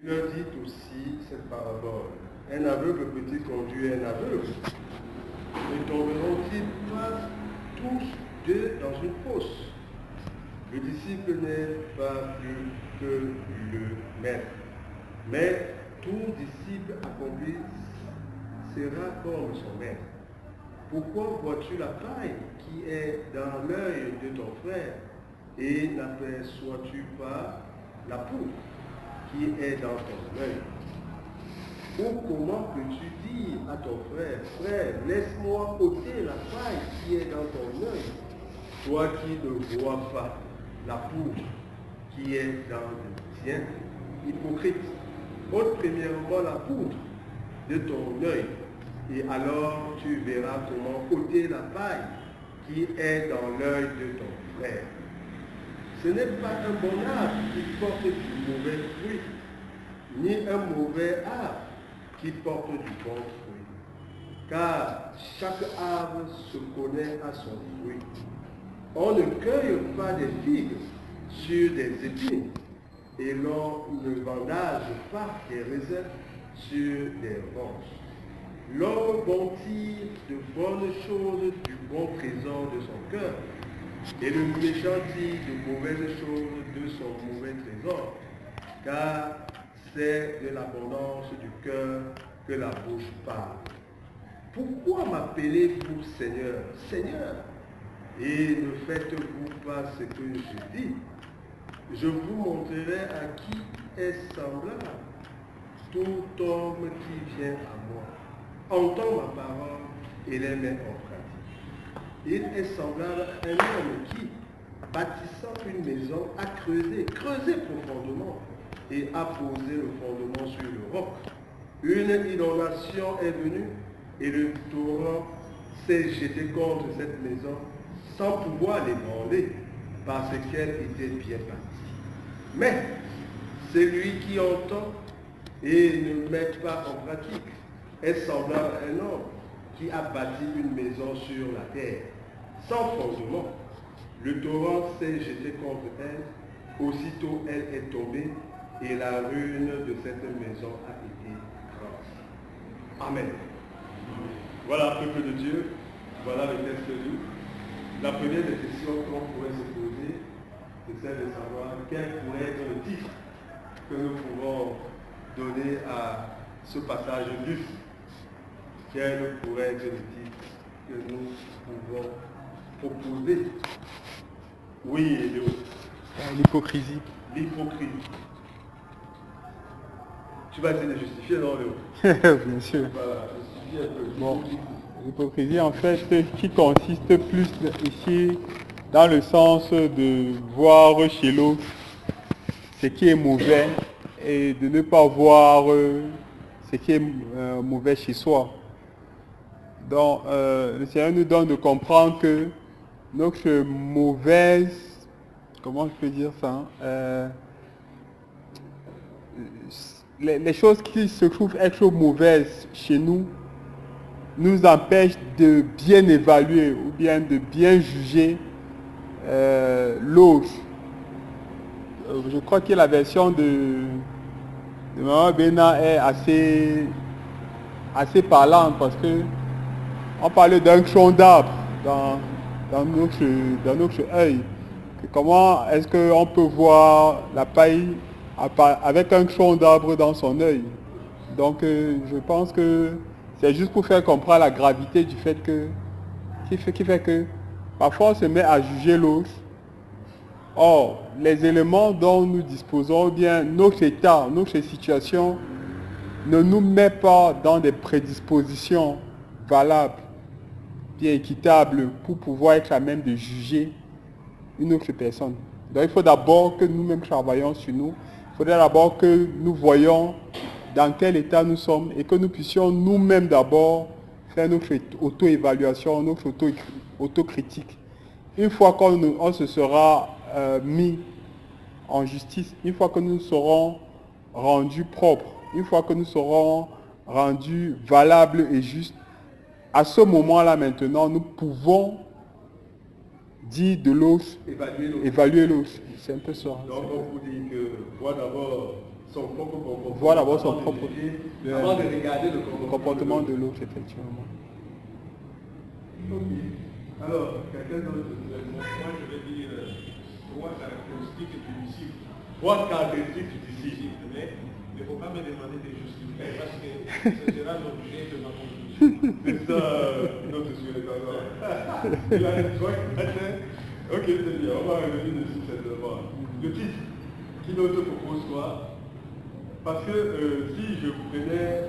Il leur dit aussi cette parabole. Un aveugle peut-il conduire un aveugle? Ne tomberont-ils pas tous deux dans une fosse? Le disciple n'est pas plus que le maître. Mais tout disciple accompli sera comme son maître. Pourquoi vois-tu la paille qui est dans l'œil de ton frère et n'aperçois-tu pas la poudre qui est dans ton œil? Ou comment peux-tu dire à ton frère, frère, laisse-moi ôter la paille qui est dans ton œil, toi qui ne vois pas la poudre qui est dans le tien? Hypocrite, ôte premièrement la poudre de ton œil, et alors tu verras comment ôter la paille qui est dans l'œil de ton frère. Ce n'est pas un bon arbre qui porte du mauvais fruit, ni un mauvais arbre qui porte du bon fruit. Car chaque arbre se connaît à son fruit. On ne cueille pas des figues sur des épines, et l'on ne bandage pas des raisins sur des branches. L'homme bon tire de bonnes choses du bon trésor de son cœur, et le méchant tire de mauvaises choses de son mauvais trésor, car c'est de l'abondance du cœur que la bouche parle. Pourquoi m'appelez-vous Seigneur, Seigneur, et ne faites-vous pas ce que je dis? Je vous montrerai à qui est semblable tout homme qui vient à moi, entend ma parole et les met en pratique. Il est semblable à un homme qui, bâtissant une maison, a creusé profondément et a posé le fondement sur le roc. Une inondation est venue et le torrent s'est jeté contre cette maison sans pouvoir l'ébranler parce qu'elle était bien bâtie. Mais celui qui entend et ne met pas en pratique est semblable à un homme qui a bâti une maison sur la terre, sans fondement. Le torrent s'est jeté contre elle, aussitôt elle est tombée, et la ruine de cette maison a été grande. Amen. Voilà, peuple de Dieu, voilà le texte lu. La première des questions qu'on pourrait se poser, c'est celle de savoir quel pourrait être le titre que nous pouvons donner à ce passage lu. Quel pourrait être le titre que nous pouvons proposer? Oui, Léo. L'hypocrisie. L'hypocrisie. Tu vas essayer de justifier, non, Léo? Bien sûr. Voilà, justifie un peu. Bon, l'hypocrisie, en fait, qui consiste plus ici dans le sens de voir chez l'autre ce qui est mauvais et de ne pas voir ce qui est mauvais chez soi. Donc, le Seigneur nous donne de comprendre que notre mauvaise, comment je peux dire ça, les choses qui se trouvent être mauvaises chez nous nous empêchent de bien évaluer ou bien de bien juger l'autre. Je crois que la version de Maman Bena est assez parlante parce que on parlait d'un tronc d'arbre dans notre œil. Comment est-ce qu'on peut voir la paille avec un tronc d'arbre dans son œil? Donc je pense que c'est juste pour faire comprendre la gravité du fait qui fait que parfois on se met à juger l'autre. Or, les éléments dont nous disposons, ou bien notre état, notre situation, ne nous met pas dans des prédispositions valables, bien équitables, pour pouvoir être à même de juger une autre personne. Donc il faut d'abord que nous-mêmes travaillions sur nous. Il faudrait d'abord que nous voyions dans quel état nous sommes et que nous puissions nous-mêmes d'abord faire notre auto-évaluation, notre autocritique. Une fois qu'on se sera mis en justice, une fois que nous serons rendus propres, une fois que nous serons rendus valables et justes, à ce moment-là maintenant, nous pouvons dire de l'autre, évaluer l'autre. C'est un peu ça. Donc on vous dit que moi d'abord, son propre comportement. Voir d'abord son avant de propre juger, avant de regarder le comportement de l'autre, effectivement. Ok. Alors, quelqu'un d'autre? Moi, je vais dire trois caractéristiques du disciple. Trois caractéristiques du disciple. Mais il ne faut pas me demander de justifier parce que ce sera l'objet de ma conclusion. C'est ça, notre surintendant. Il a une trois caractéristiques. Ok, c'est bien, on va revenir dessus cette fois. Le titre, qui d'autre propose quoi? Parce que si je prenais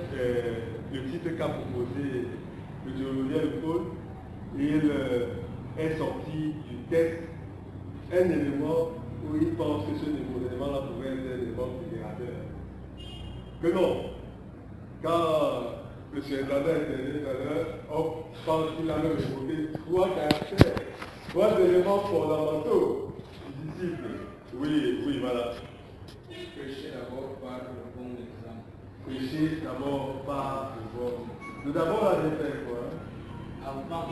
le titre qu'a proposé le théologien Le Paul, il est sorti du texte un élément où il pense que ce élément-là pourrait être un élément fédérateur. Que non. Quand le surintendant est intervenu tout à l'heure, on pense qu'il a même évoqué trois caractères, trois éléments fondamentaux du disciple. Oui, voilà. Prêcher d'abord par le bon exemple. Prêcher d'abord par le bon. Nous d'abord là, j'ai fait quoi? Avant,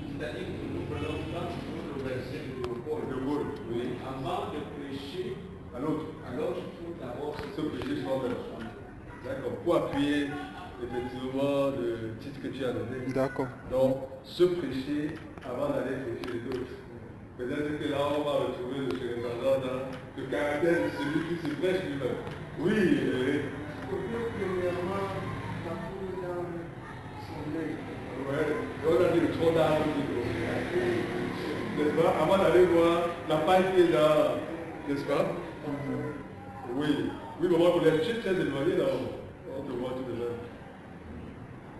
c'est-à-dire que nous prenons pas toujours le verset de Paul. Le Paul, oui. Avant de prêcher À l'autre. alors il faut d'abord Se prêcher soi-même. D'accord. Pour appuyer effectivement le titre que tu as donné. D'accord. Donc, se prêcher avant d'aller prêcher les autres. Peut-être que là, on va retrouver le surintendant dans le caractère de celui qui se prêche lui-même. Oui, Premièrement, la foule dans son œil. ouais. On a dit le tronc d'arbre, n'est-ce pas? Avant d'aller voir la paille qui est là, n'est-ce pas? Oui, maman, pour les tu es très éloigné là, on te voit tout de même.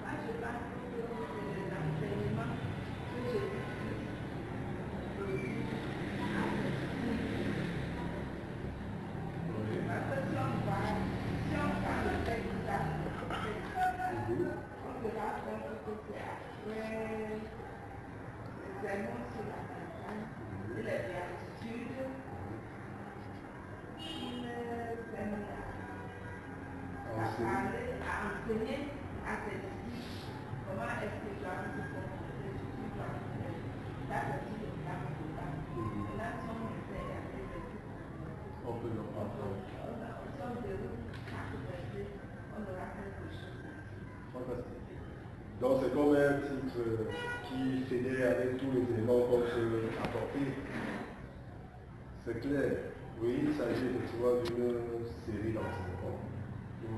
Moi, je pense que c'est l'enseignement que j'ai parce que si on parle de texte, on verra que c'est après les sermons sur la montagne et les béatitudes. Il s'est mis à parler, à enseigner à ses disciples comment est-ce que je dois me comporter, je dois me faire. Ça, c'est tout le plan de ça. Et là, si on essaie avec les On peut le prendre. si on déroule chaque verset, on aura quelque chose. Fantastique. Donc c'est comme un titre qui fédère avec tous les éléments qu'on peut apporter. C'est clair. Oui, il s'agit effectivement d'une série d'enseignements où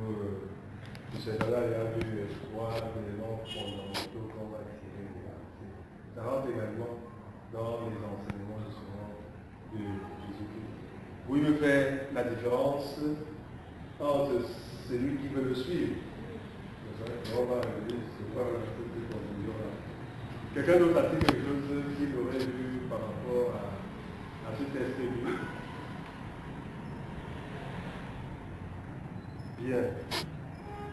le Seigneur a vu trois éléments fondamentaux qu'on va tirer de la réalité. Ça rentre également dans les enseignements justement de Jésus-Christ. Où il veut faire la différence entre celui qui veut le suivre. On va revenir sur cette conclusion-là. Quelqu'un d'autre a-t-il quelque chose qu'il aurait vu par rapport à ce test lu? Bien.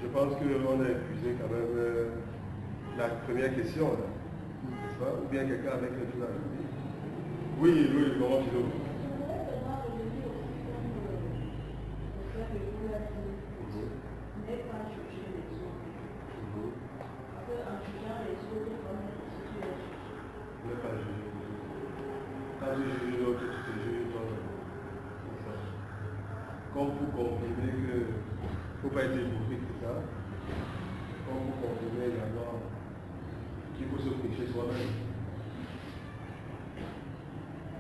Je pense qu'on a épuisé quand même la première question, là. N'est-ce pas? Ou bien quelqu'un avec le tout là. Oui, Laurent Philo. Ne pas juger. Quand tu juges l'autre, tu te juges toi-même. C'est ça. Comme vous comprenez que il ne faut pas être hypocrite, c'est ça. Comme vous comprenez également qu'il faut se prêcher soi-même.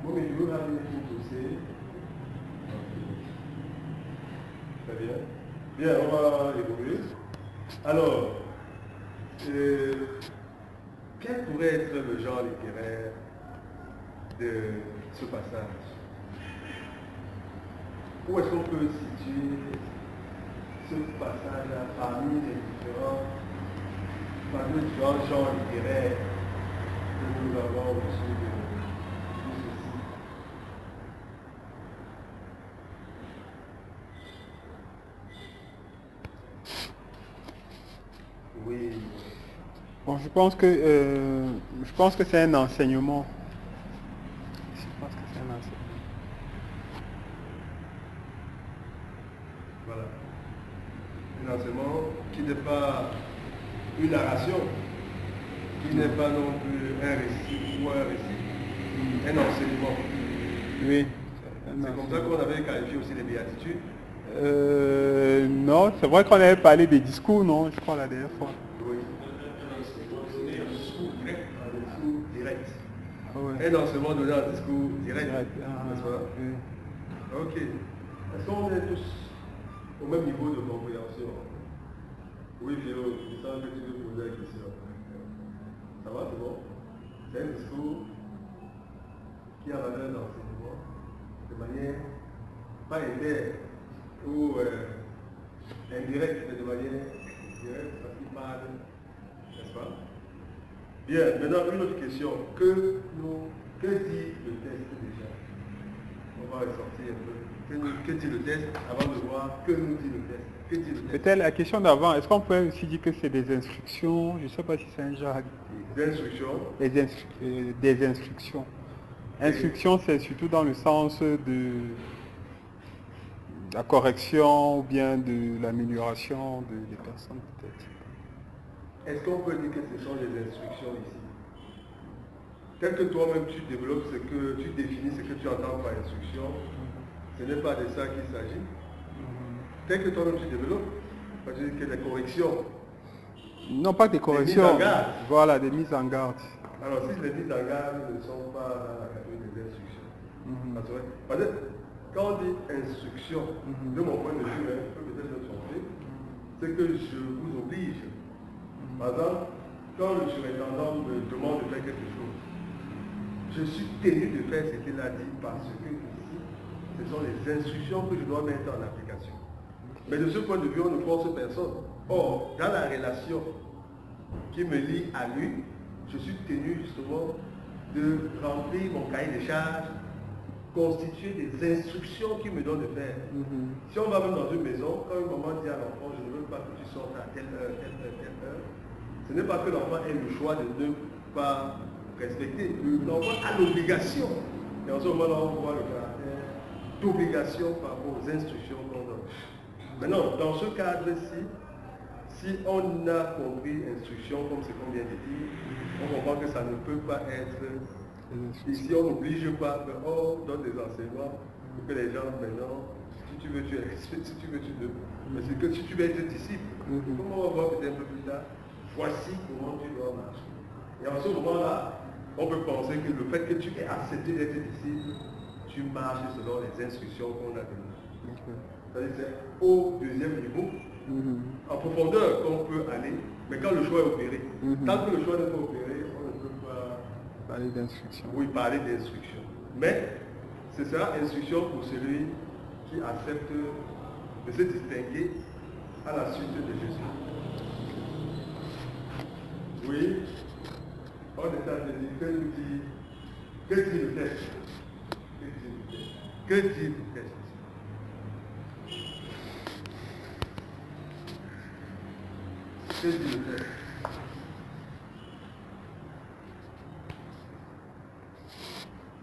Bon, mais je veux ramener tout aussi. Très bien. Bien, on va évoluer. Alors, quel pourrait être le genre littéraire de ce passage? Où est-ce qu'on peut situer ce passage-là parmi les différents genres littéraires que nous avons reçus de ceci? Oui. Bon, je pense que c'est un enseignement. Je pense que c'est un enseignement. Voilà. Un enseignement qui n'est pas une narration, qui n'est pas non plus un récit ou un récit, un enseignement. Oui. C'est comme ça qu'on avait qualifié aussi les béatitudes, Non, c'est vrai qu'on avait parlé des discours, non, je crois, la dernière fois. Oui. Un discours direct. Ah ouais. Un enseignement donné en discours direct. Direct, N'est-ce pas? oui. Ok. Est-ce qu'on est tous au même niveau de compréhension? Oui, Philo, je sens que tu veux poser la question. Ça va, c'est bon? C'est un discours qui a valeur d'enseignement de manière pas interne ou indirecte, mais de manière directe, parce qu'il parle, n'est-ce pas? Bien, maintenant une autre question. Que dit le test déjà? On va ressortir un peu. Que dit le test avant de voir que nous dit le test? Que dit le test? Peut-être la question d'avant, est-ce qu'on peut aussi dire que c'est des instructions? Je ne sais pas si c'est un genre. Des instructions. Des instructions. Instruction, c'est surtout dans le sens de la correction ou bien de l'amélioration des personnes peut-être. Est-ce qu'on peut dire que ce sont des instructions ici? Tel que toi-même tu développes ce que tu définis ce que tu entends par instruction, ce n'est pas de ça qu'il s'agit. Tel que toi-même tu développes, ça veut dire que des corrections. Non, pas des corrections. Des mises en garde. Voilà, des mises en garde. Alors si les mises en garde ne sont pas dans la catégorie des instructions, parce que quand on dit instruction, de mon point de vue, je peux peut-être me tromper, c'est que je vous oblige. Par exemple, quand le surintendant me demande de faire quelque chose, je suis tenu de faire ce qu'il a dit parce que ici, ce sont les instructions que je dois mettre en application. Mais de ce point de vue, on ne force personne. Or, dans la relation qui me lie à lui, je suis tenu justement de remplir mon cahier de charges, constituer des instructions qu'il me donne de faire. Si on va même dans une maison, quand une maman dit à l'enfant, je ne veux pas que tu sortes à telle heure, ce n'est pas que l'enfant ait le choix de ne pas respecter. L'enfant a l'obligation. Et en ce moment-là, on voit le caractère d'obligation par rapport aux instructions qu'on donne. Maintenant, dans ce cadre-ci, si on a compris instruction comme ce qu'on vient de dire, on comprend que ça ne peut pas être... Ici, on n'oblige pas, mais on donne des enseignements pour que les gens, maintenant, si tu veux, tu es respecté, si tu veux, tu veux. Mais c'est que si tu veux être disciple, comme on va voir peut-être un peu plus tard, voici comment tu dois marcher. Et en ce moment-là, on peut penser que le fait que tu aies accepté d'être disciple, tu marches selon les instructions qu'on a données. C'est-à-dire que c'est au deuxième niveau, en profondeur qu'on peut aller, mais quand le choix est opéré. Tant que le choix n'est pas opéré, on ne peut pas parler d'instruction. Oui, parler d'instruction. Mais ce sera instruction pour celui qui accepte de se distinguer à la suite de Jésus. Oui, on est en train de dire que nous dit, que dit le texte? Que dit le texte? Que dit le texte?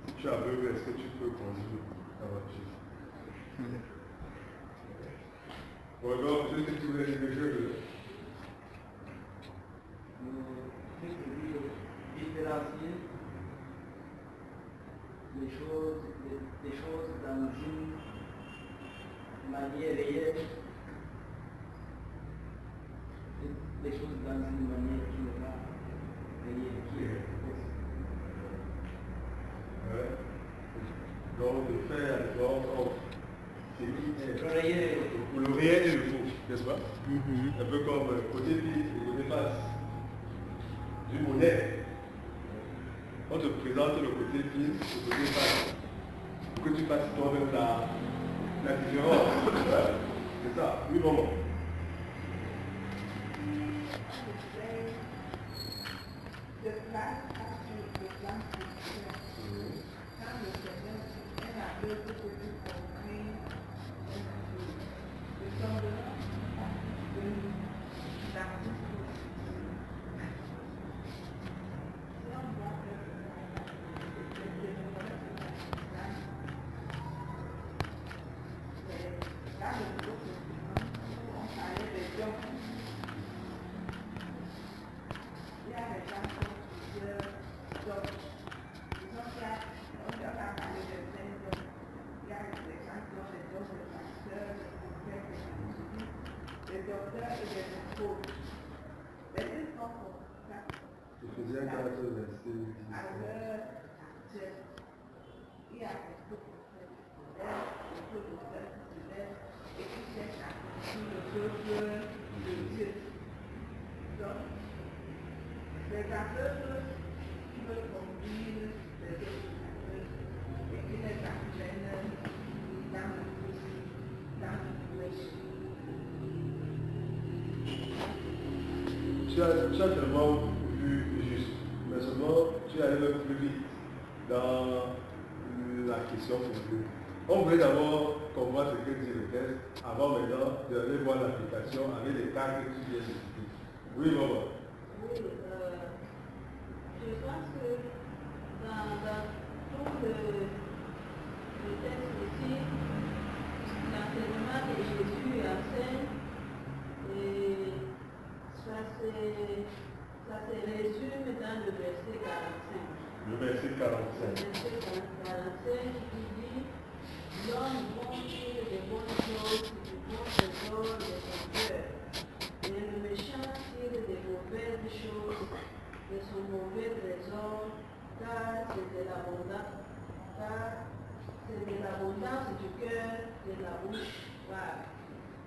Si tu es aveugle, est-ce que tu peux conduire ta voiture? Regarde, je sais que tu voulais dire quelque chose. Différencier les choses dans une manière réelle, les choses dans une manière qui n'est pas réelle, qui est Ouais. Donc, de faire la différence entre ce qui est le réel et le réel et le faux, n'est-ce pas? Un peu comme côté pile et côté face du monnaie. On te présente le côté pile et le côté face. Pour que tu fasses toi-même la différence. C'est ça, oui, maman. De place sur le plan spirituel. Quand le Seigneur est la deux que tu compris le semblant de l'artiste. Si on voit que là, le groupe, on parlait des gens. Il y a des gens qui ont plusieurs jobs. Donc, on a parlé de plein de jobs. Il y a des gens qui ont des jobs de pasteur, de docteurs et des épaules. Les deux sont comme ça. Ephésiens 4, verset 10. Alors, il y a des peu de faire et qui cherchent à construire le peuple de Dieu. Donc, c'est un peuple qui veut conduire les autres et qui les entraîne dans le péché. Tu as tellement vu juste, mais seulement tu arrives plus vite dans la question posée. On voulait d'abord qu'on voit ce que dit le test avant maintenant d'aller voir l'application avec les cas que tu viens de citer. Oui, maman. Oui, je pense que dans tout le texte ici, l'enseignement que Jésus enseigne, et ça se résume dans le verset 45. Le verset 45. Le verset 45 qui dit l'homme mange des bonnes choses, du bon trésor de son cœur. Mais le méchant tire des mauvaises choses de son mauvais trésor, car c'est de l'abondance du cœur de la bouche parle.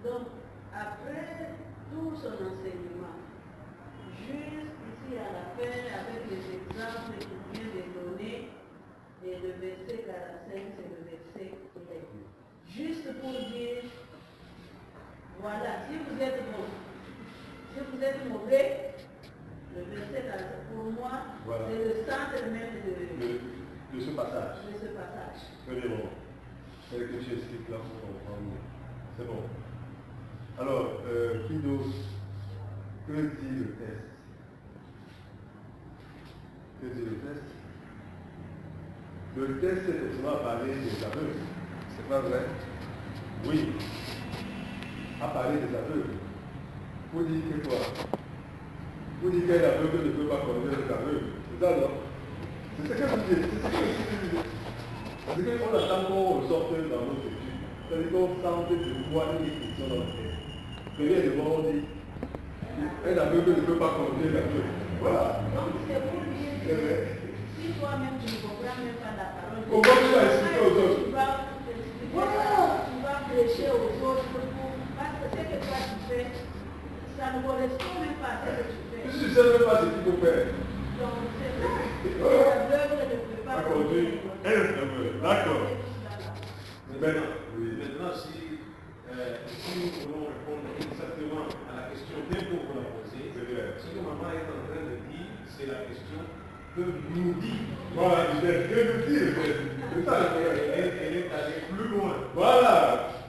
Donc, après tout son enseignement, juste ici à la fin, avec les exemples qu'il vient de donner, et le verset 45, c'est le verset clé. Juste pour dire, voilà, si vous êtes bon, si vous êtes mauvais, le verset 45, pour moi, voilà. C'est le centre même de ce passage. De ce passage. Très bien, bon. C'est que tu expliques là pour comprendre. C'est bon. Alors, qui d'autre? Que dit le test? Que dit le test? Le test, c'est effectivement à parler des aveugles. C'est pas vrai? Oui. À parler des aveugles. Vous dites que quoi? Vous dites qu'un aveugle ne peut pas conduire les aveugles. C'est ça, non? C'est ce que vous dites. C'est ce que vous dites. Parce qu'on attend qu'on ressorte dans notre étude. C'est-à-dire qu'on sente de voir une question dans le test. Premièrement, on dit un aveugle ne peut pas conduire l'aveugle. Voilà. Donc c'est pour dire C'est vrai. si toi-même tu ne comprends même pas la parole, Comment tu vas expliquer aux autres? Tu vas prêcher aux autres parce que ce que toi tu fais, ça ne correspond même pas à ce que tu fais. Tu ne sais même pas ce qu'il faut faire. Donc c'est ça. L'aveugle ne peut pas conduire un aveugle. D'accord. Maintenant, si nous voulons répondre exactement à la question telle que vous la posez, ce que maman est en train de dire, c'est la question que nous dit. Voilà, je vais nous dire. C'est ça le problème. Elle est allée plus loin. Voilà.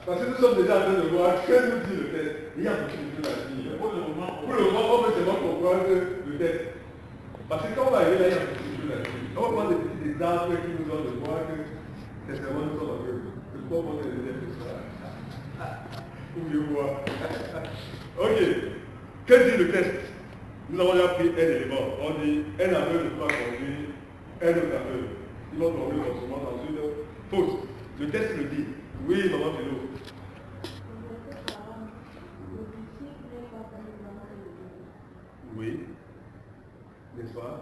Parce que nous sommes déjà en train de voir que nous dit le test. Il y a beaucoup de choses à dire. Pour le moment, On peut seulement comprendre le test. Parce que quand on va arriver là, il y a beaucoup de choses à dire. On va prendre des petits exemples qui nous ont de voir que sincèrement nous sommes aveugles. Je crois qu'on est des élèves de ça. Ou mieux voir. Ok. Que dit le test? Nous avons déjà pris un élément. On dit un aveugle ne peut pas conduire un autre aveugle. Ils vont tomber forcément dans une faute. Le test le dit. Oui, maman Philo. Oui. N'est-ce pas?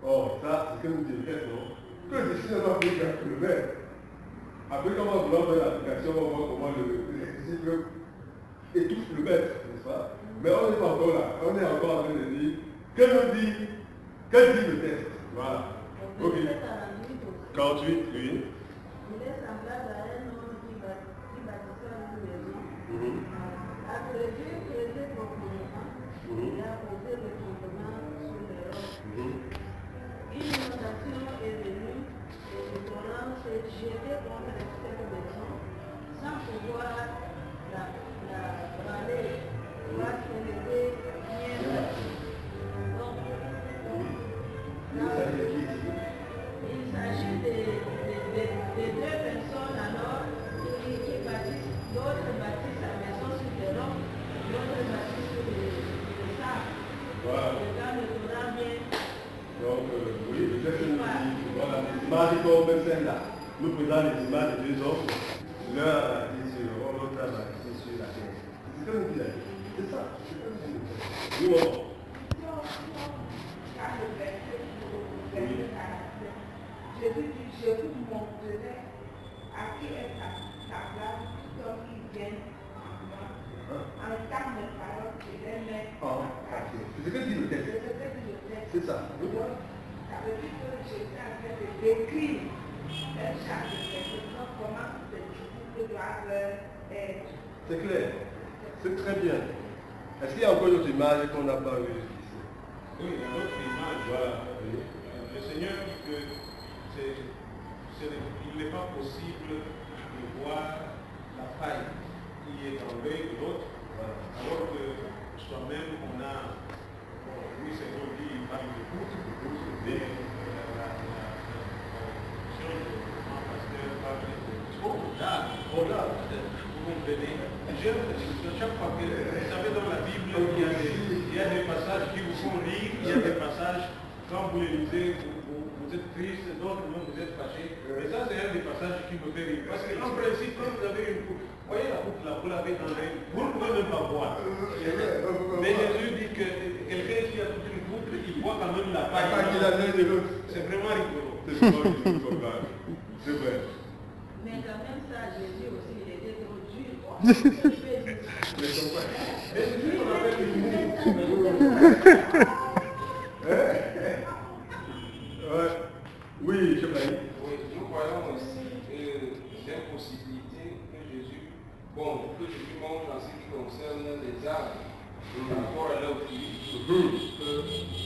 Oh, ça, c'est ce que nous dit le test, non? Que le disciple va appliquer le verbe. Après, quand on va vouloir faire l'application, on va voir comment le disciple étouffe le maître, n'est-ce pas? Mais on n'est pas encore là. On est encore en train de dire que dit le test. Voilà. Ok. 48, oui. Il est semblable à un homme qui bâtissait une maison. Après Dieu creusé profondément, il a posé le fondement sur les roches. Une inondation est venue et le torrent s'est jeté contre cette maison sans pouvoir la balayer. Parce qu'elle était bien bâtie. Donc, il s'agit de deux personnes alors qui bâtissent, l'autre bâtisse la maison sur les rocs, l'autre bâtisse sur le sable. Voilà. Et quand le courant vient, Donc, oui, peut-être que nous dit, voilà, les images comme celle-là, nous présentons les images des deux hommes, l'un a bâti sur l'autre a bâti sur la terre. C'est ce que nous dit là. C'est Oui, maman. Jésus dit, je vous montrerai à qui est ta place, tout homme qui vient en moi. En tant mes paroles, je les mets. C'est ce que dit le texte. C'est ça. Ça veut dire que Jésus est en train de décrire chaque personne comment ces disciples doivent être. C'est clair. C'est très bien. Est-ce qu'il y a encore une autre image qu'on n'a pas vue ici? Oui, il y a une autre image. Voilà. Le Seigneur dit que il n'est pas possible de voir la faille qui est dans l'œil de l'autre, alors que soi-même on a, oui Seigneur dit, il parle de tout, mais la fonction de mon pasteur parle de vous comprenez. Chaque fois que, vous savez, dans la Bible, il y a des passages qui vous font rire, il y a des passages, quand vous les lisez, vous êtes triste, d'autres non, vous êtes fâché. Mais ça, c'est un des passages qui me fait rire. Parce qu'en principe, quand vous avez une coupe, voyez la coupe là, vous l'avez dans l'œil, vous ne pouvez même pas boire. Mais Jésus dit que quelqu'un qui a toute une coupe, il voit quand même la paille. C'est vraiment rigolo. C'est vrai. Mais quand même ça, Jésus aussi, il était trop dur. Mais c'est ce qu'on appelle l'humour. Oui, je vais. Oui, nous voyons aussi l'impossibilité que Jésus montre en ce qui concerne les arbres par rapport à leur fruit.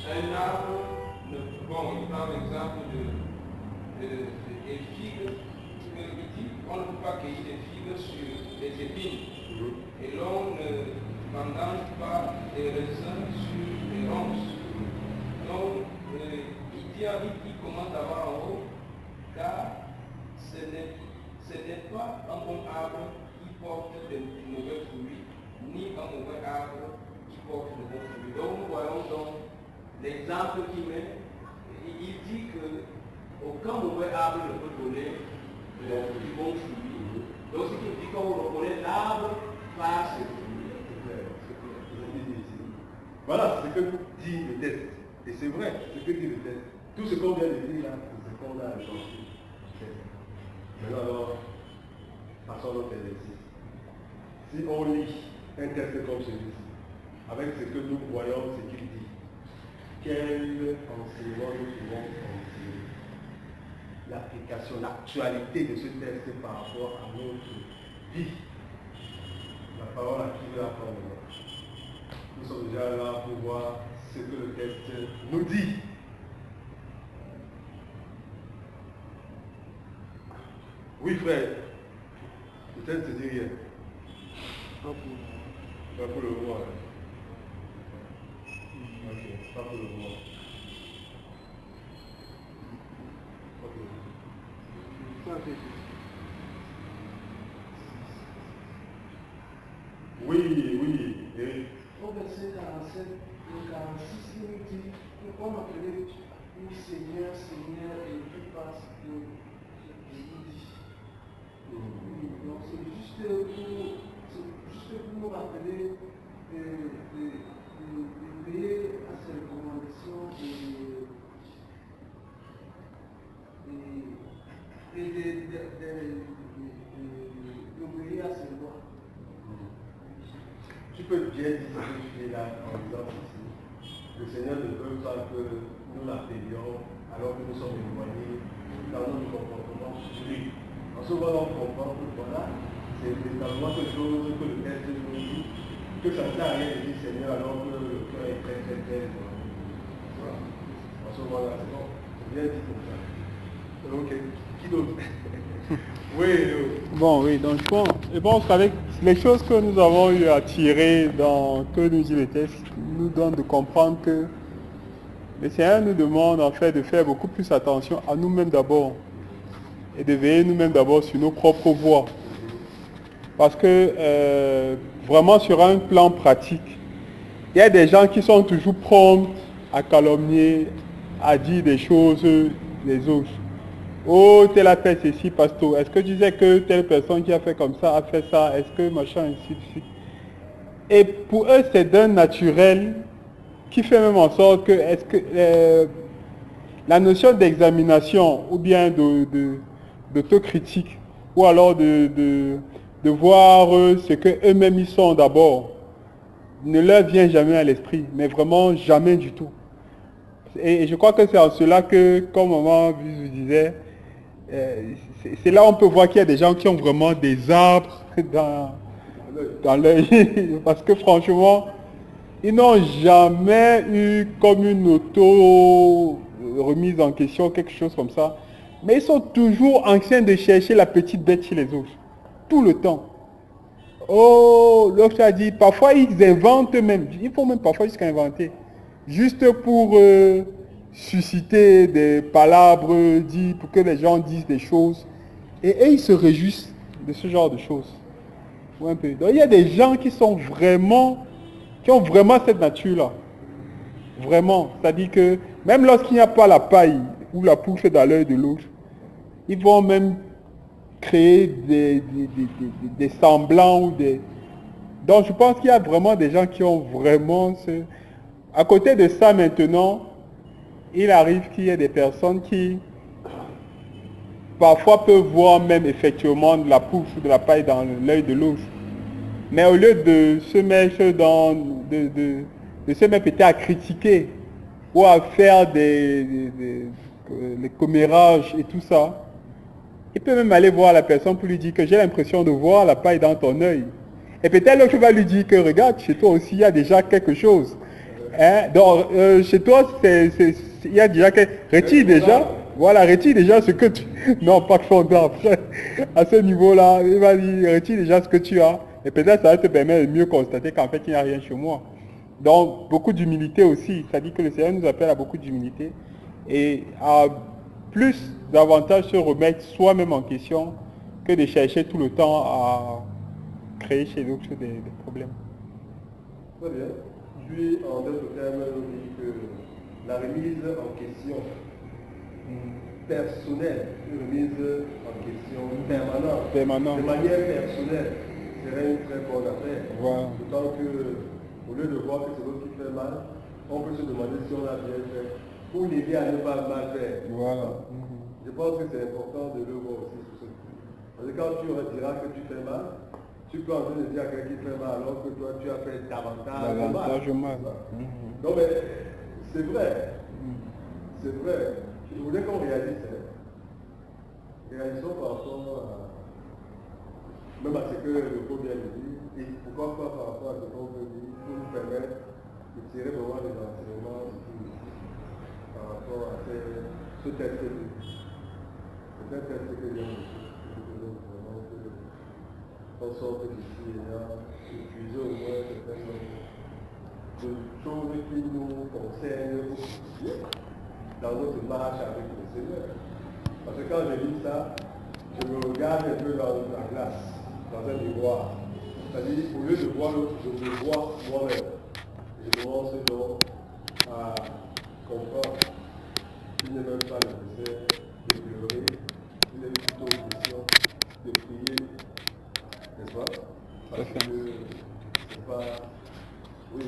Un arbre, il prend l'exemple des figues, il dit on ne peut pas cueillir des figues sur les épines. Et l'on ne vendange pas des raisins sur les ronces. Donc, il commence d'abord en haut, car ce n'est pas un bon arbre qui porte de mauvais fruits, ni un mauvais arbre qui porte de bons fruits. Donc nous voyons donc l'exemple qu'il met, il dit qu'aucun mauvais arbre ne peut donner du bon fruit. Donc ce qui dit qu'on reconnaît l'arbre par ses fruits. Voilà ce que dit le texte. Et c'est vrai, ce que dit le texte. Tout ce qu'on vient de dire là, c'est ce qu'on a entendu. Maintenant alors, passons à notre exercice. Si on lit un texte comme celui-ci, avec ce que nous voyons, ce qu'il dit, quel enseignement nous pouvons en tirer? L'application, l'actualité de ce texte par rapport à notre vie. La parole à qui veut apprendre. Nous sommes déjà là pour voir ce que le texte nous dit. Oui, frère. Peut-être te dis rien. Pas pour le moment. Ok, pas pour le moment. Oui, oui. Et Au verset 47, le 46, il nous dit que on appelait pour Seigneur, Seigneur, et tout passe que je vous dis. Donc c'est juste pour nous rappeler de veiller à ces recommandations et d'obéir à ses lois. tu peux bien dire ce que tu es là en disant ceci. Le Seigneur ne veut pas que nous l'appelions alors que nous sommes éloignés dans notre comportement sur lui. En ce moment, on comprend que voilà, c'est véritablement quelque chose que le texte nous dit, que ça ne sert à rien de dire Seigneur alors que le cœur est très très très éloigné. Voilà. En ce moment-là, c'est bon. C'est bien dit comme ça. Ok. Qui d'autre? Oui, Bon, oui, donc je pense qu'avec les choses que nous avons eu à tirer dans que nous dit le texte, nous donne de comprendre que le Seigneur nous demande en fait de faire beaucoup plus attention à nous-mêmes d'abord et de veiller nous-mêmes d'abord sur nos propres voies. Parce que vraiment sur un plan pratique, il y a des gens qui sont toujours prompts à calomnier, à dire des choses des autres. Oh, tel a fait ceci, pasteur. Est-ce que tu disais que telle personne qui a fait comme ça a fait ça? Est-ce que machin, ainsi de suite? Et pour eux, c'est d'un naturel qui fait même en sorte que, est-ce que la notion d'examination ou bien d'autocritique, ou alors de voir ce que eux-mêmes ils sont d'abord, ne leur vient jamais à l'esprit, mais vraiment jamais du tout. Et je crois que c'est en cela que, comme maman vous disait, c'est là où on peut voir qu'il y a des gens qui ont vraiment des arbres dans l'œil. Parce que franchement, ils n'ont jamais eu comme une auto-remise en question, quelque chose comme ça. Mais ils sont toujours en train de chercher la petite bête chez les autres. Tout le temps. Oh, l'autre a dit, parfois ils inventent même. Il faut même parfois jusqu'à inventer. Juste pour susciter des palabres, pour que les gens disent des choses. Et ils se réjouissent de ce genre de choses. Ouais, un peu. Donc il y a des gens qui ont vraiment cette nature-là. Vraiment. C'est-à-dire que même lorsqu'il n'y a pas la paille ou la pouffe dans l'œil de l'autre, ils vont même créer des semblants ou des... Donc je pense qu'il y a vraiment des gens qui ont vraiment ce... À côté de ça maintenant, il arrive qu'il y ait des personnes qui parfois peuvent voir même effectivement de la pouffe ou de la paille dans l'œil de l'autre. Mais au lieu de se mettre dans... de se mettre peut-être à critiquer ou à faire des commérages et tout ça, il peut même aller voir la personne pour lui dire que j'ai l'impression de voir la paille dans ton œil. Et peut-être l'autre va lui dire que regarde, chez toi aussi il y a déjà quelque chose. Hein? Donc chez toi, il y a déjà retire déjà. Voilà, retire déjà ce que tu... Non, pas que fondant. À ce niveau-là, il va dire, retire déjà ce que tu as. Et peut-être ça va te permettre de mieux constater qu'en fait, il n'y a rien chez moi. Donc, beaucoup d'humilité aussi. Ça dit que le Seigneur nous appelle à beaucoup d'humilité. Et à plus davantage se remettre soi-même en question que de chercher tout le temps à créer chez l'autre des problèmes. Très bien. Puis, en d'autres termes, on dit que la remise en question personnelle, une remise en question permanente, de manière personnelle, serait une très bonne affaire. Voilà. D'autant que, au lieu de voir que c'est l'autre qui fait mal, on peut se demander si on a bien fait, pour l'aider à ne pas mal faire. Voilà. Je pense que c'est important de le voir aussi sur ce point. Parce que quand tu diras que tu fais mal, tu peux en train de dire à quelqu'un qui fait mal alors que toi tu as fait davantage mal. Non mais c'est vrai. C'est vrai. Je voulais qu'on réalise. Réalisons par rapport à même à ce que le peuple vient de dire, et pourquoi pas par rapport à ce qu'on veut dire, pour nous permettre de tirer vraiment des enseignements par rapport à ce texte. C'est un texte que vient de vraiment en sorte d'ici et là, d'épuiser au moins certaines choses qui nous concernent dans notre marche avec le Seigneur. Parce que quand je lis ça, je me regarde un peu dans la glace, dans un miroir. C'est-à-dire, au lieu de voir l'autre, je me vois moi-même. Je commence donc à comprendre qu'il n'est même pas nécessaire de pleurer, il est plutôt question de prier, n'est-ce pas? Parce que c'est pas... Oui,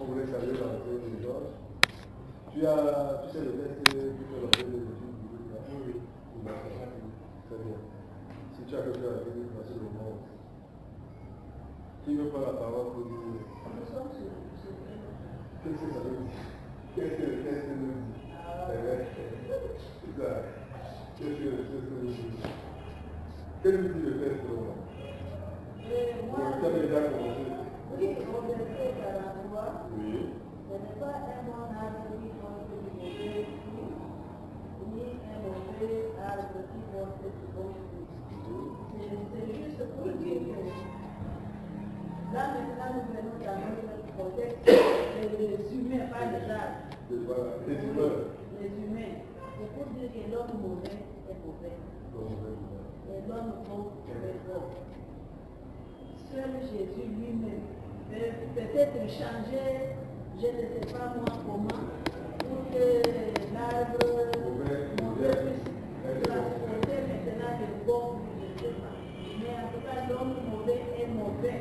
on voulait saluer dans le cœur des gens. Tu sais le texte qui fait l'objet des études bibliques là? Oui. Très bien. Si tu as quelque chose à dire, voici le moment. Qui veut pas la parole pour dire? Qu'est-ce que ça veut dire? Qu'est-ce que le texte nous dit? C'est ça. Qu'est-ce que le texte nous dit? Qu'est-ce que dit le texte pour moi? Tu as déjà commencé. Oui, au verset 43. Oui. Ce n'est pas un bon arbre qui porte du mauvais fruit, ni un mauvais arbre qui porte du bon fruit. C'est juste pour dire que là maintenant nous venons dans notre contexte les humains, pas les arbres. Les humains. C'est pour dire que l'homme mauvais est mauvais. Et l'homme bon est bon. Seul Jésus lui-même peut-être changer, je ne sais pas moi comment, pour que l'arbre mauvais puisse transporter maintenant le bon, je ne sais pas. Mais en tout cas, l'homme mauvais est mauvais.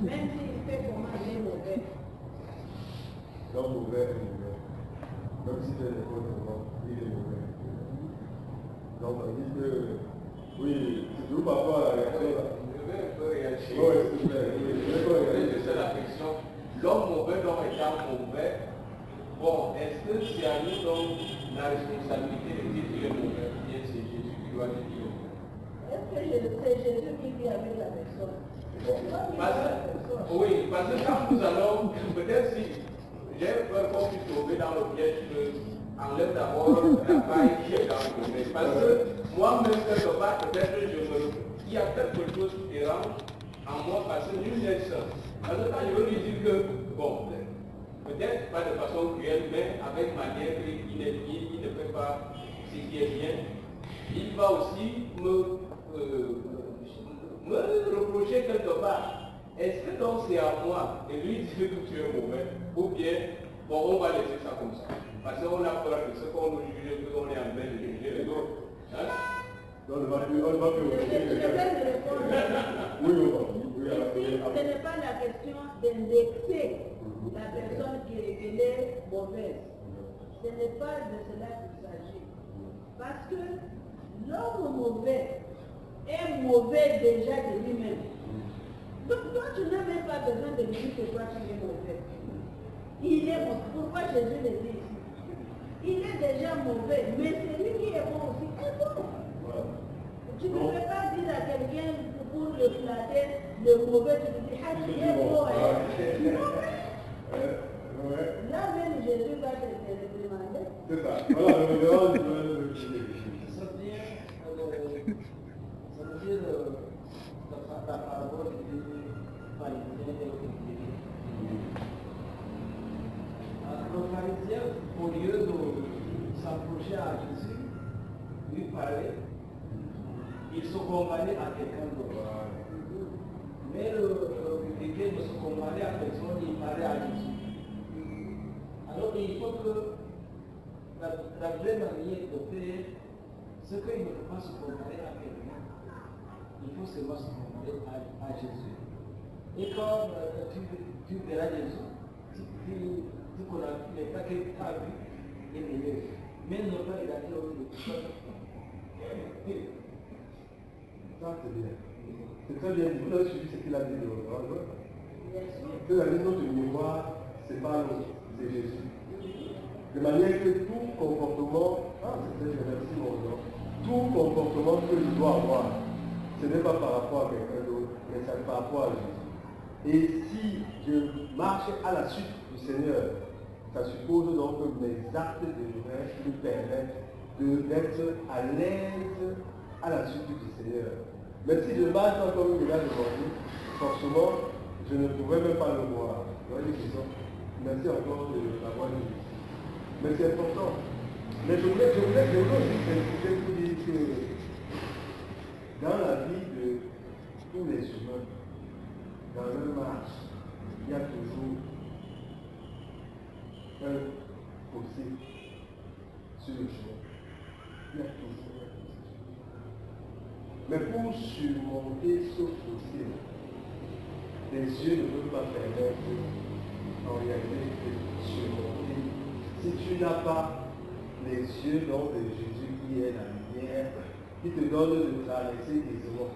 Même s'il fait comment il est mauvais. Donc mauvais est mauvais. Même si c'est le bon, il est mauvais. Donc on dit que, oui, c'est toujours par rapport à la réaction là. Je vais un peu réagir. Oui, s'il vous plaît. C'est la question. L'homme mauvais, l'homme étant mauvais, bon, est-ce que c'est à nous donc la responsabilité de dire qu'il est mauvais? Bien, c'est Jésus qui doit dire qu'il est mauvais. Est-ce que c'est Jésus qui vit avec la personne? Oui, parce que quand nous allons, peut-être si j'ai peur qu'on puisse tomber dans le piège que enlève d'abord la paille qui est dans le domaine. Parce que moi-même, quelque part, peut-être il y a quelque chose qui dérange en moi parce que nul n'est seul. Parce que quand je veux lui dire que, bon, peut-être pas de façon cruelle, mais avec manière qu'il ne fait pas ce qui est bien, il va aussi me reprocher quelque part. Est-ce que donc c'est à moi de lui dire que tu es mauvais ou bien, bon, on va laisser ça comme ça. Parce qu'on a peur de ce qu'on nous juge, qu'on est en train de juger les autres. Hein? Donc on va plus Je vais me répondre. Oui, oui, à la Ici, ce n'est pas la question d'indexer la personne qui est mauvaise. Ce n'est pas de cela qu'il s'agit. Parce que l'homme mauvais est mauvais déjà de lui-même. Donc toi, tu n'as même pas besoin de lui dire que toi, tu es mauvais. Il est mauvais. Pourquoi Jésus le dit ici? Il est déjà mauvais, mais celui qui est bon aussi est bon. Tu ne peux pas dire à quelqu'un pour le flatter, le mauvais, tu lui dis, ah, tu es bon. Là même, Jésus va te réprimander. C'est ça. Voilà, le révérend, Ça veut dire la parabole du pharisien et le le pharisien, au lieu de s'approcher à Jésus, lui parler, il se comparait à quelqu'un d'autre. Mais le publicain ne se comparait à personne, il parlait à Jésus. Alors il faut que la vraie manière de faire, c'est qu'il ne faut pas se comparer à quelqu'un. Il faut seulement se comparer à Jésus. Et quand tu verras Jésus, tu connais les cas que tu as vus, et les mais ne pas regarder au lieu de tout ça. Ça, c'est bien. C'est très bien. Vous avez suivi ce qu'il a dit de l'autre. Que la maison du miroir, c'est pas l'autre, c'est Jésus. De manière que tout comportement, c'est très bien, merci mon Dieu, tout comportement que je dois avoir, ce n'est pas par rapport à quelqu'un d'autre, mais c'est par rapport à Jésus. Et si je marche à la suite du Seigneur, ça suppose donc que mes actes de journée me permettent d'être à l'aise à la suite du Seigneur. Mais si je marche comme il a demandé, forcément, je ne pourrais même pas le voir. Vous voyez, merci encore de l'avoir dit. Mais c'est important. Mais je voulais aussi vous dire que dans la vie de tous les humains, dans leur marche, il y a toujours un fossé sur le chemin. Il y a toujours un fossé. Mais pour surmonter ce fossé, les yeux ne peuvent pas permettre en réalité de surmonter. Si tu n'as pas les yeux donc de Jésus qui est la lumière, qui te donne de traverser aisément.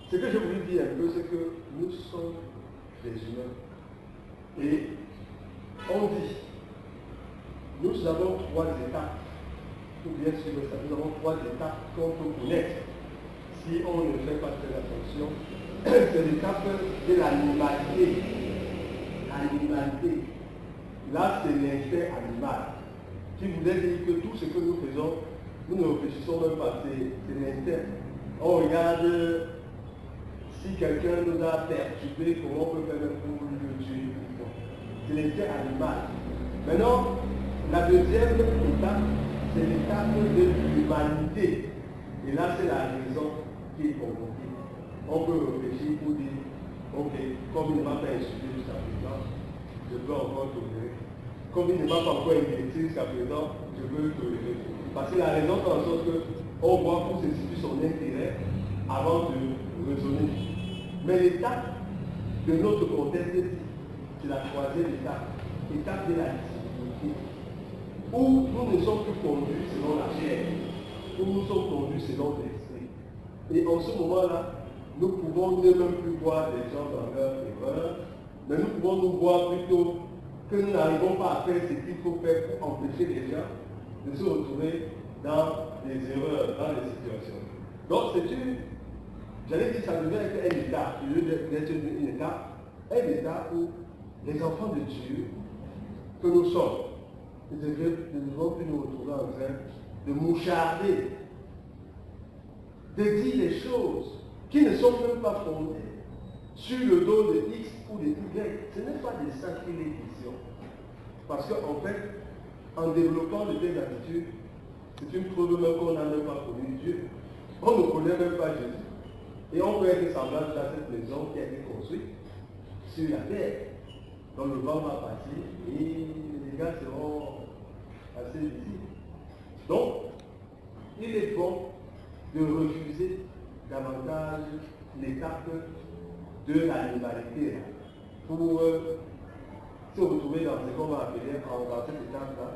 Ce que je voulais dire un peu, c'est que nous sommes des humains. Et on dit, nous avons 3 étapes. Ou bien sûr, nous avons 3 étapes qu'on peut connaître. Si on ne fait pas très attention, c'est l'étape de l'animalité. Animalité. Là, c'est l'instinct animal. Qui voulait dire que tout ce que nous faisons, nous ne réfléchissons même pas, c'est l'instinct. On regarde si quelqu'un nous a perturbé, comment on peut faire pour le tuer. C'est l'instinct animal. Maintenant, la deuxième étape, c'est l'étape de l'humanité. Et là, c'est la raison qui est convoquée. On peut réfléchir pour dire, ok, comme il ne m'a pas insulté jusqu'à présent, je peux encore tolérer. Comme il ne m'a pas encore inquiété jusqu'à présent, je peux tolérer. Parce que la raison fait en sorte qu'on voit où se situe son intérêt avant de raisonner. Mais l'étape de notre contexte, c'est la troisième étape, étape de la disponibilité, où nous ne sommes plus conduits selon la chair, où nous sommes conduits selon l'esprit. Et en ce moment-là, nous pouvons ne même plus voir des gens dans leur erreur, mais nous pouvons nous voir plutôt que nous n'arrivons pas à faire ce qu'il faut faire pour empêcher les gens de se retrouver dans des erreurs, dans des situations. Donc c'est une, j'allais dire, ça devait être un état, il devait être une étape, un état où les enfants de Dieu que nous sommes, nous ne devons plus nous retrouver en train de moucharder, de dire les choses qui ne sont même pas fondées sur le dos de X ou de Y. Ce n'est pas des sacrilégicions. Parce qu'en fait, en développant de telles attitudes, c'est une preuve même qu'on n'a même pas connu Dieu. On ne connaît même pas Jésus. Et on peut être semblable à cette maison qui a été construite sur la terre. Donc le vent va passer et les dégâts seront assez visibles. Donc, il est bon de refuser davantage l'étape de l'animalité pour se retrouver dans ce qu'on va appeler dans cette étape-là,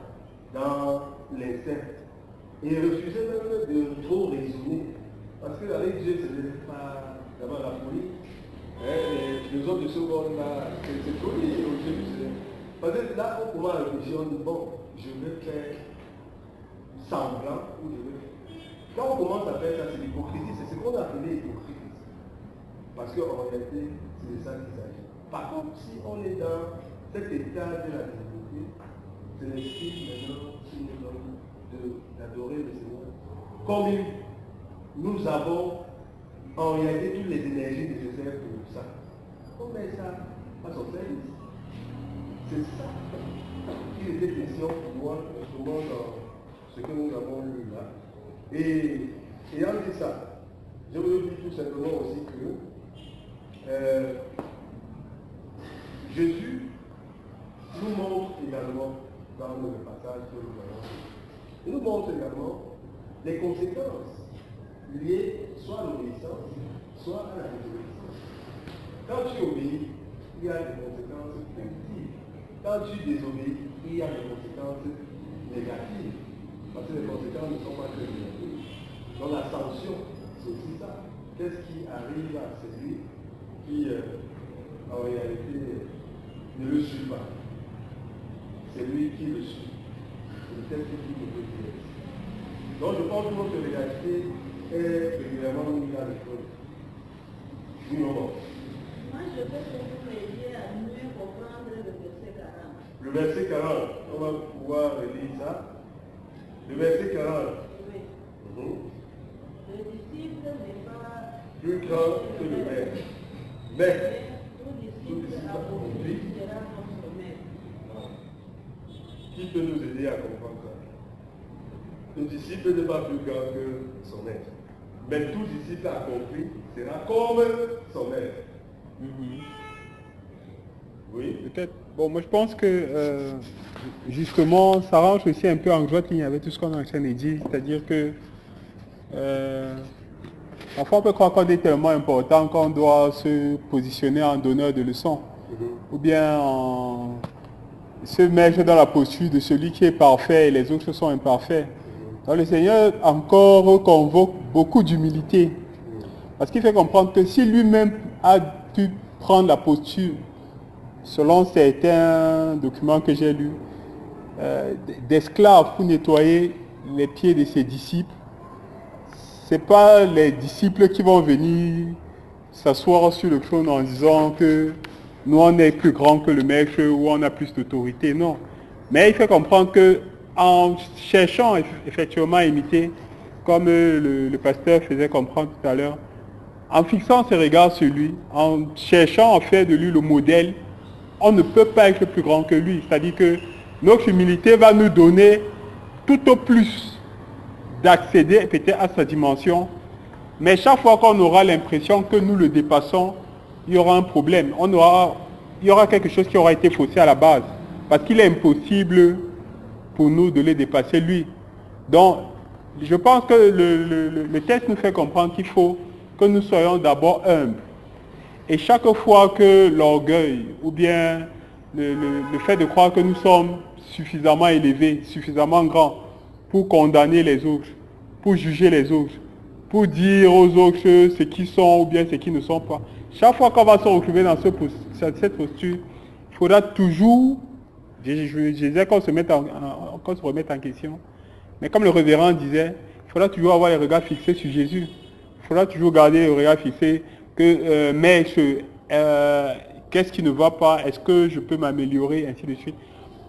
dans l'instinct. Et refuser même de trop raisonner. Parce qu'avec Dieu, ce n'est pas d'abord la folie. Les philosophes de ce monde-là, c'est folie au Dieu du Seigneur. Parce que là, on commence à réfléchir, on dit, bon, je vais faire semblant ou je vais faire. Quand on commence à faire ça, c'est l'hypocrisie, c'est ce qu'on a appelé l'hypocrisie. Parce qu'en réalité, c'est de ça qu'il s'agit. Par contre, si on est dans cet état de la divinité, c'est l'esprit maintenant qui nous donne d'adorer le Seigneur. Comme nous avons en réalité toutes les énergies nécessaires pour ça. On met ça à son service. C'est ça qu'il était question pour moi, souvent dans ce que nous avons lu là. Et ayant dit ça, je veux dire tout simplement aussi que Jésus nous montre également, dans le passage que nous avons, il nous montre également les conséquences liées soit à l'obéissance, soit à la désobéissance. Quand tu obéis, il y a des conséquences positives. Quand tu désobéis, il y a des conséquences négatives. Parce que les conséquences ne sont pas très négatives. Donc la sanction, c'est aussi ça. Qu'est-ce qui arrive à celui qui, en réalité, ne le suit pas? C'est lui qui le suit. C'est le texte qui le peut. Donc je pense que notre réalité est régulièrement mise à l'école. Oui, non. Moi, je veux que vous m'aidiez à mieux comprendre le verset 40. Le verset 40, on va pouvoir relire ça. Le verset 40. Oui. Le disciple n'est pas plus grand que le maître. Mais tout disciple accompli sera notre maître. Qui peut nous aider à comprendre ça? Le disciple n'est pas plus grand que son maître. Mais tout disciple accompli sera comme son maître. Oui. Peut-être. Bon, moi je pense que justement, ça rentre aussi un peu en droite ligne avec tout ce qu'on est en train de dire. C'est-à-dire que parfois on peut croire qu'on est tellement important qu'on doit se positionner en donneur de leçons. Ou bien se mettre dans la posture de celui qui est parfait et les autres sont imparfaits. Donc le Seigneur encore convoque beaucoup d'humilité. Parce qu'il fait comprendre que si lui-même a pu prendre la posture, selon certains documents que j'ai lus, d'esclaves pour nettoyer les pieds de ses disciples, ce n'est pas les disciples qui vont venir s'asseoir sur le trône en disant que nous on est plus grand que le maître ou on a plus d'autorité, non. Mais il fait comprendre que en cherchant effectivement à imiter, comme le pasteur faisait comprendre tout à l'heure, en fixant ses regards sur lui, en cherchant à faire de lui le modèle, on ne peut pas être plus grand que lui. C'est-à-dire que notre humilité va nous donner tout au plus d'accéder peut-être à sa dimension, mais chaque fois qu'on aura l'impression que nous le dépassons, il y aura un problème. Il y aura quelque chose qui aura été faussé à la base, parce qu'il est impossible pour nous de le dépasser lui. Donc, je pense que le texte nous fait comprendre qu'il faut que nous soyons d'abord humbles. Et chaque fois que l'orgueil ou bien le fait de croire que nous sommes suffisamment élevés, suffisamment grands pour condamner les autres, pour juger les autres, pour dire aux autres ce qu'ils sont ou bien ce qu'ils ne sont pas. Chaque fois qu'on va se retrouver dans cette posture, il faudra toujours, je disais qu'on se remette en question, mais comme le révérend disait, il faudra toujours avoir les regards fixés sur Jésus. Il faudra toujours garder le regard fixé que, maître, qu'est-ce qui ne va pas, est-ce que je peux m'améliorer, ainsi de suite,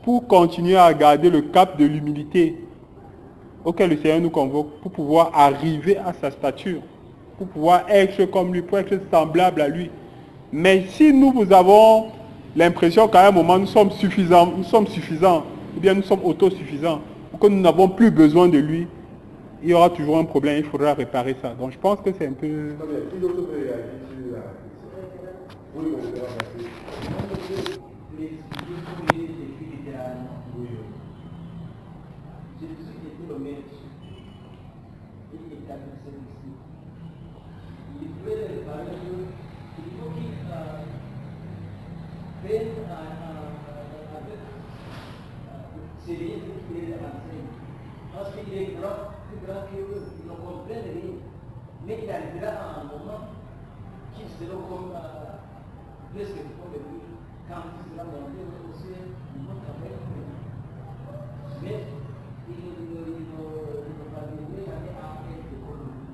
pour continuer à garder le cap de l'humilité auquel le Seigneur nous convoque, pour pouvoir arriver à sa stature, pour pouvoir être comme lui, pour être semblable à lui. Mais si nous avons l'impression qu'à un moment nous sommes suffisants, ou bien nous sommes autosuffisants, ou que nous n'avons plus besoin de lui, il y aura toujours un problème, il faudra réparer ça. Donc je pense que c'est un peu... Qui d'autre peut réagir sur la question? Oui, on verra passer. Parce qu'il est grand, plus grand que eux, ils ne comprennent rien. Mais il arrivera à un moment qu'ils seront comme presque comme lui. Quand il sera monté aussi, ils vont travailler avec lui. Mais il ne va venir aller à être comme lui.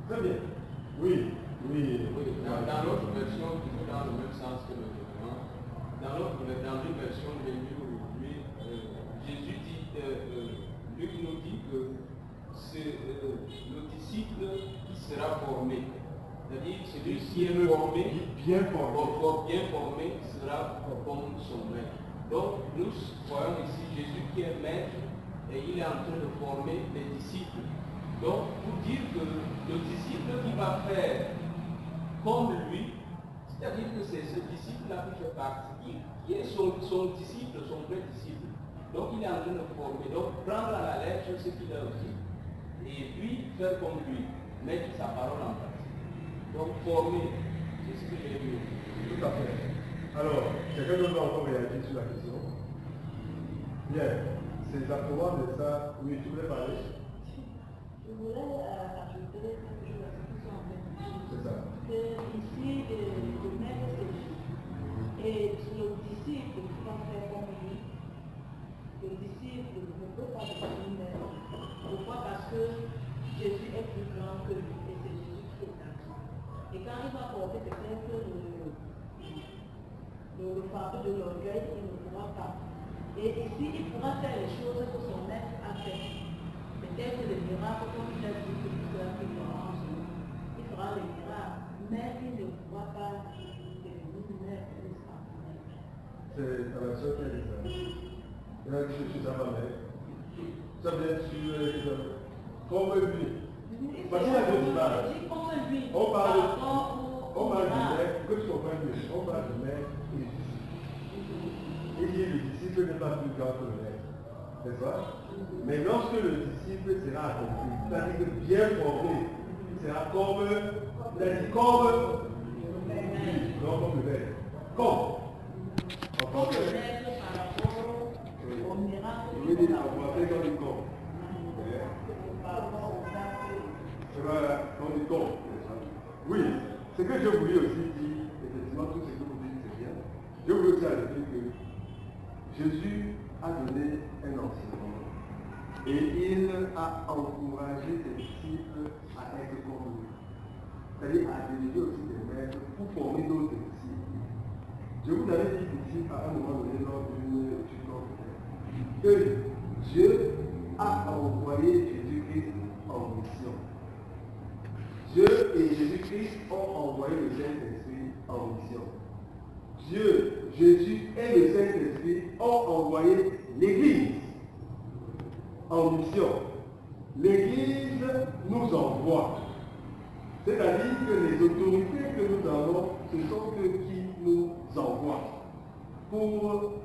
Très bien. Oui, oui. Dans l'autre version, toujours dans le même sens que le gouvernement, dans une version de lui, Jésus dit, Luc nous dit que c'est le disciple qui sera formé. C'est-à-dire celui qui est formé, bien formé, sera comme son maître. Donc nous voyons ici Jésus qui est maître et il est en train de former les disciples. Donc pour dire que le disciple qui va faire comme lui, c'est-à-dire que c'est ce disciple-là qui fait partie, qui est son disciple, son vrai disciple. Donc il est en train de former, donc prendre à la lettre ce qu'il a dit, et puis faire comme lui, mettre sa parole en pratique. Donc former, c'est ce que j'ai vu. Tout à fait. Alors, quelqu'un d'autre va encore réagir sur la question? Bien, c'est exactement de ça. Oui, tu voulais parler? Je voulais ajouter quelque chose à ce qu'ils sont en train de dire. C'est ça. Que ici, le maître c'est Jésus. Et le disciple qui va faire comme lui, le disciple ne peut pas devenir maître. Pourquoi? Parce que Jésus est plus grand que lui et c'est Jésus qui est en lui. Et quand il va porter peut-être le fardeau de l'orgueil, il ne pourra pas. Et ici, il pourra faire les choses que son maître a fait. Peut-être les miracles, comme il a dit que tout cela qu'il fera en ce moment. Il fera les miracles, mais il ne pourra pas devenir maître de sa maître. C'est la seule qui a dit ça. Il a dit que je suis sa mère. Ça vient sur comme lui. Parce qu'il y a deux images. On parle du maître, que tu comprennes mieux. On parle du maître et du disciple. Et dit le disciple n'est pas plus grand que le maître. N'est-ce pas? Mais lorsque le disciple sera accompli, c'est-à-dire que bien formé, il sera comme le maître. Comme le maître par rapport au miracle. Je veux dire, on va faire dans le corps. Voilà, dans le corps. Oui, ce que je voulais aussi dire, effectivement, tout ce que vous dites, c'est bien. Je voulais aussi ajouter que Jésus a donné un enseignement et il a encouragé ses disciples à être comme lui. C'est-à-dire à diriger aussi des maîtres pour former d'autres disciples. Je vous avais dit ici à un moment donné lors d'une étude que Dieu a envoyé Jésus-Christ en mission. Dieu et Jésus-Christ ont envoyé le Saint-Esprit en mission. Dieu, Jésus et le Saint-Esprit ont envoyé l'Église en mission. L'Église nous envoie. C'est-à-dire que les autorités que nous avons, ce sont eux qui nous envoient pour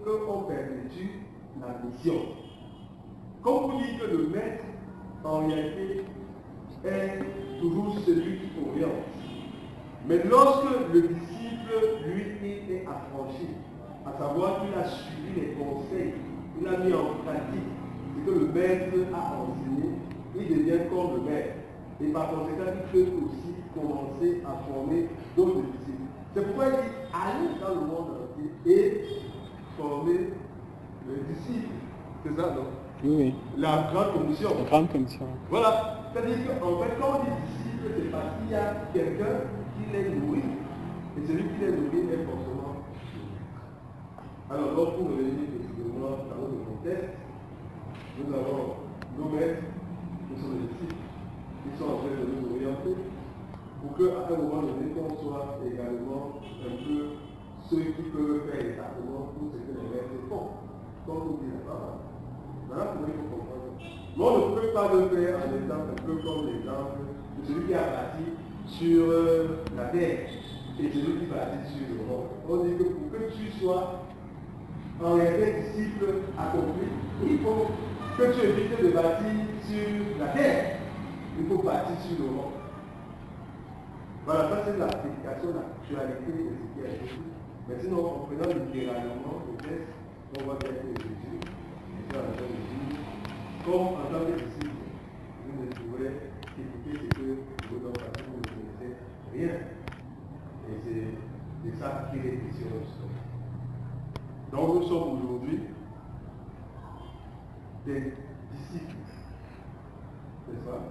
qu'on perpétue la mission. Comme vous dites que le maître, en réalité, est toujours celui qui oriente. Mais lorsque le disciple, lui, est affranchi, à savoir qu'il a suivi les conseils, il a mis en pratique ce que le maître a enseigné, il devient comme le maître. Et par conséquent, il peut aussi commencer à former d'autres disciples. C'est pourquoi il dit aller dans le monde entier et former les disciples. C'est ça, non? Oui. La grande commission. La grande commission. Voilà. C'est-à-dire qu'en fait, quand on dit disciple, c'est parce qu'il y a quelqu'un qui les nourrit. Et celui qui les nourrit est forcément. Alors, donc, pour revenir précisément dans notre contexte, nous avons nos maîtres, qui sont les disciples, qui sont en train de nous orienter, pour qu'à un moment donné, on soit également un peu ceux qui peuvent faire exactement tout ce que les maîtres font. Comme nous dit la parole. Voilà comment il faut comprendre. Mais on ne peut pas le faire en exemple un peu comme l'exemple de celui qui a bâti sur la terre et celui qui bâtit sur le monde. On dit que pour que tu sois en réalité disciple accompli, il faut que tu évites de bâtir sur la terre. Il faut bâtir sur le monde. Voilà, ça c'est l'application, l'actualité de ce qui a été dit. Mais sinon, en prenant littéralement le texte, on voit bien que Jésus est en train de dire, comme en tant que disciple, vous ne pourrez écouter ce que vous donne parce que vous ne connaissez rien. Et c'est de ça qu'il est question. Donc nous sommes aujourd'hui des disciples, n'est-ce pas,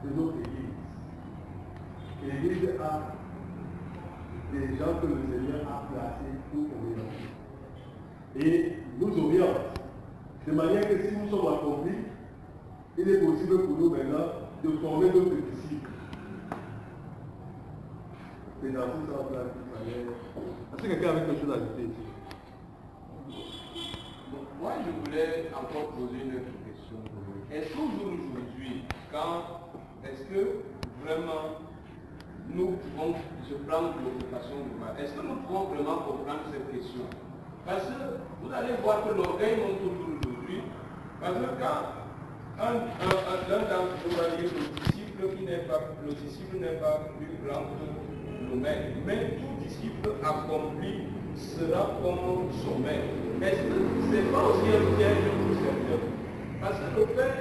de notre Église. Et l'Église a des gens que le Seigneur a placés pour orienter. Et nous oriente. De manière que si nous sommes accomplis, il est possible pour nous maintenant de former d'autres disciples. C'est dans tout ça là qu'il fallait. Est-ce que quelqu'un avait quelque chose à ajouter ici? Moi, je voulais encore poser une autre question. Est-ce qu'aujourd'hui, est-ce que vraiment nous pouvons se prendre l'occupation du mal? Est-ce que nous pouvons vraiment comprendre cette question? Parce que vous allez voir que l'orgueil monte toujours aujourd'hui. Parce que quand un d'entre vous va dire le disciple n'est pas plus grand que le maître, mais tout disciple accompli sera comme son maître. Est-ce que ce n'est pas aussi un piège pour certains? Parce que le fait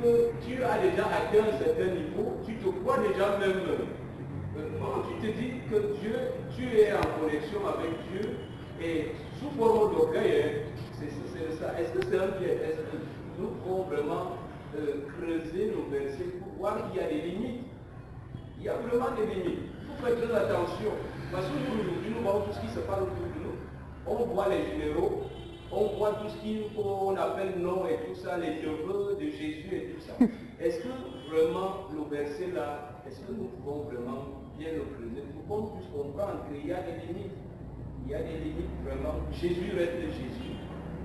que tu as déjà atteint un certain niveau, tu te crois déjà même. Tu te dis que Dieu, tu es en connexion avec Dieu et sous forme d'orgueil, c'est ça. Est-ce que c'est un piège? Est-ce que nous pouvons vraiment creuser nos versets pour voir qu'il y a des limites? Il y a vraiment des limites. Il faut faire très attention. Parce qu'aujourd'hui, nous voyons tout ce qui se passe autour de nous. On voit les généraux, on voit tout ce qu'on appelle nom et tout ça, les neveux de Jésus et tout ça. Est-ce que vraiment le verset là, est-ce que nous pouvons vraiment bien le creuser pour qu'on puisse comprendre qu'il y a des limites? Il y a des limites vraiment. Jésus reste Jésus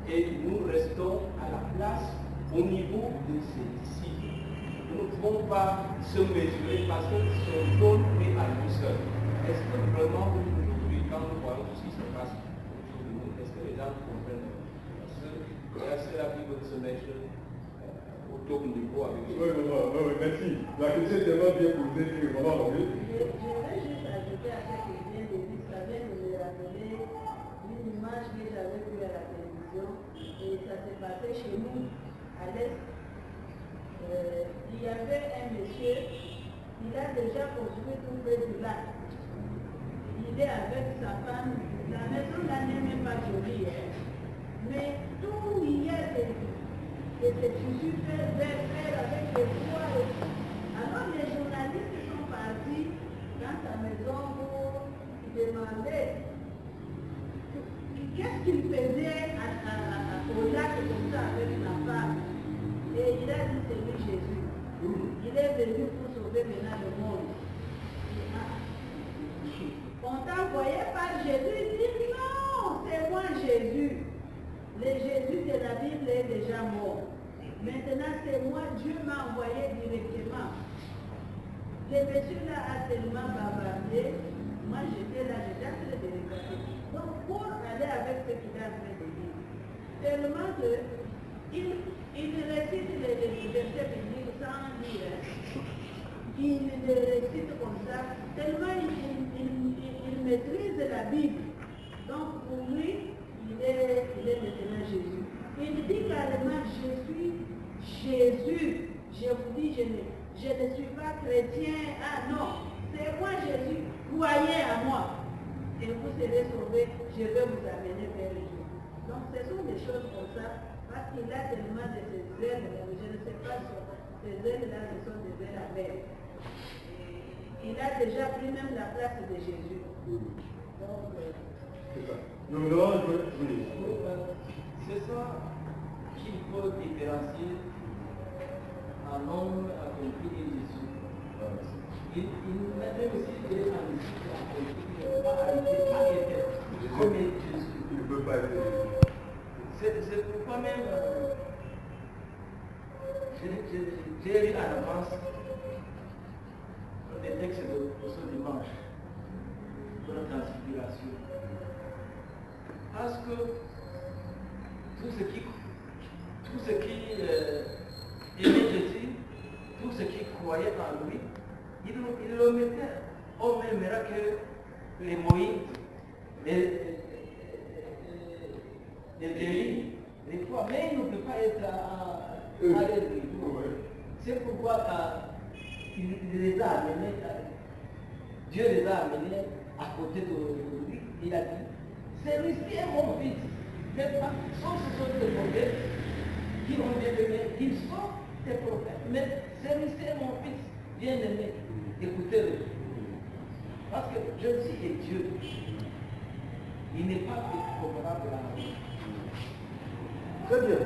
et nous restons à la place au niveau de ses disciples. Nous ne pouvons pas se mesurer parce que son trône est à lui seul. Est-ce que vraiment aujourd'hui, quand nous voyons tout ce qui se passe autour de nous, est-ce que les gens comprennent? Parce que c'est la vie de se mettre au top niveau avec eux. Oui, merci. La question est tellement bien posée que vraiment, oui. Je voudrais juste ajouter à ce que vient de dire, ça vient de me rappeler une image que j'avais vue à la télévision et ça s'est passé chez nous à l'Est. Il y avait un monsieur, il a déjà construit tout près du lac. Il est avec sa femme, la maison là n'est même pas jolie, mais tout il y a des tissus verts avec des bois et tout. Alors les journalistes sont partis dans sa maison pour demander qu'est-ce qu'il faisait au lac comme ça avec la femme. Et il a dit c'est lui Jésus. Il est venu pour sauver maintenant le monde. On t'a envoyé par Jésus, il dit non, c'est moi Jésus. Le Jésus de la Bible est déjà mort. Maintenant c'est moi, Dieu m'a envoyé directement. Le monsieur là a tellement bavardé, moi j'étais là, j'étais en train de regarder. Donc pour aller avec ce qu'il a en train de dire, tellement qu'il récite les versets bibliques sans lire. il le récite comme ça, tellement il maîtrise la Bible. Donc pour lui, il est maintenant Jésus. Il dit carrément, je suis Jésus. Je vous dis, je ne suis pas chrétien. Ah non, c'est moi Jésus. Croyez à moi. Et vous serez sauvés. Je vais vous amener vers Dieu. Donc ce sont des choses comme ça. Parce qu'il a tellement de ces ailes-là. Je ne sais pas si ces ailes-là ce sont des ailes à verre. Il a déjà pris même la place de Jésus. Donc, C'est ça. Nous allons jouer. C'est ça qu'il faut différencier un homme accompli et Jésus. Il m'a même aussi fait un disciple accompli qui ne peut pas arrêter à être comme Jésus. Il ne peut pas être. C'est pourquoi même j'ai lu à l'avance des textes de ce dimanche pour la transfiguration. Parce que tout ce qui aimait Jésus, tout ce qui croyait en lui, il le mettait au même miracle que les Moïse, les Élie, les fois, mais il ne peut pas être à l'aise. C'est pourquoi il les a amenés, Dieu les a amenés à côté de lui. Il a dit, celui-ci est mon fils. Maintenant, sauf ce sont des prophètes qui ont bien aimé, ils sont des prophètes. Mais celui-ci est mon fils, bien aimé. Écoutez-le. Parce que Jésus est Dieu. Il n'est pas comparable à nous. Très bien.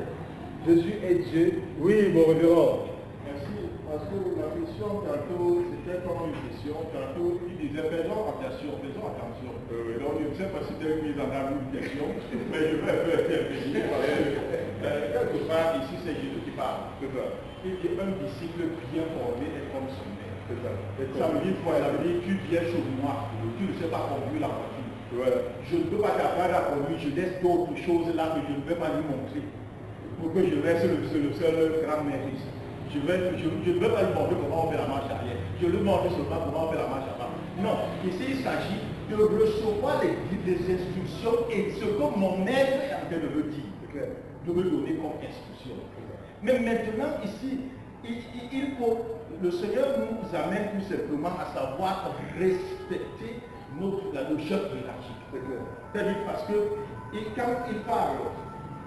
Jésus est Dieu. Oui, mon révérend. Merci, parce que la question tantôt, c'était comme une question, tantôt il disait faisons attention. Donc je ne sais pas si c'était mis dans la même question, mais je vais faire intervenir. Quelque part, ici c'est Jésus qui parle. Il dit un disciple bien formé est comme son maître. Ça veut dire quoi? Ça veut dire tu viens chez moi, tu ne sais pas conduire la voiture. Je ne peux pas t'apprendre à conduire, je laisse d'autres choses là que je ne vais pas lui montrer. Pour que je reste le seul grand maître ici. Je ne veux pas lui montrer comment on fait la marche arrière. Je lui montre seulement comment on fait la marche avant. Non, ici il s'agit de recevoir les instructions et ce que mon maître est en train de me dire, de me donner comme instruction. Mais maintenant ici, le Seigneur nous amène tout simplement à savoir respecter le chef hiérarchique. C'est-à-dire parce que quand il parle,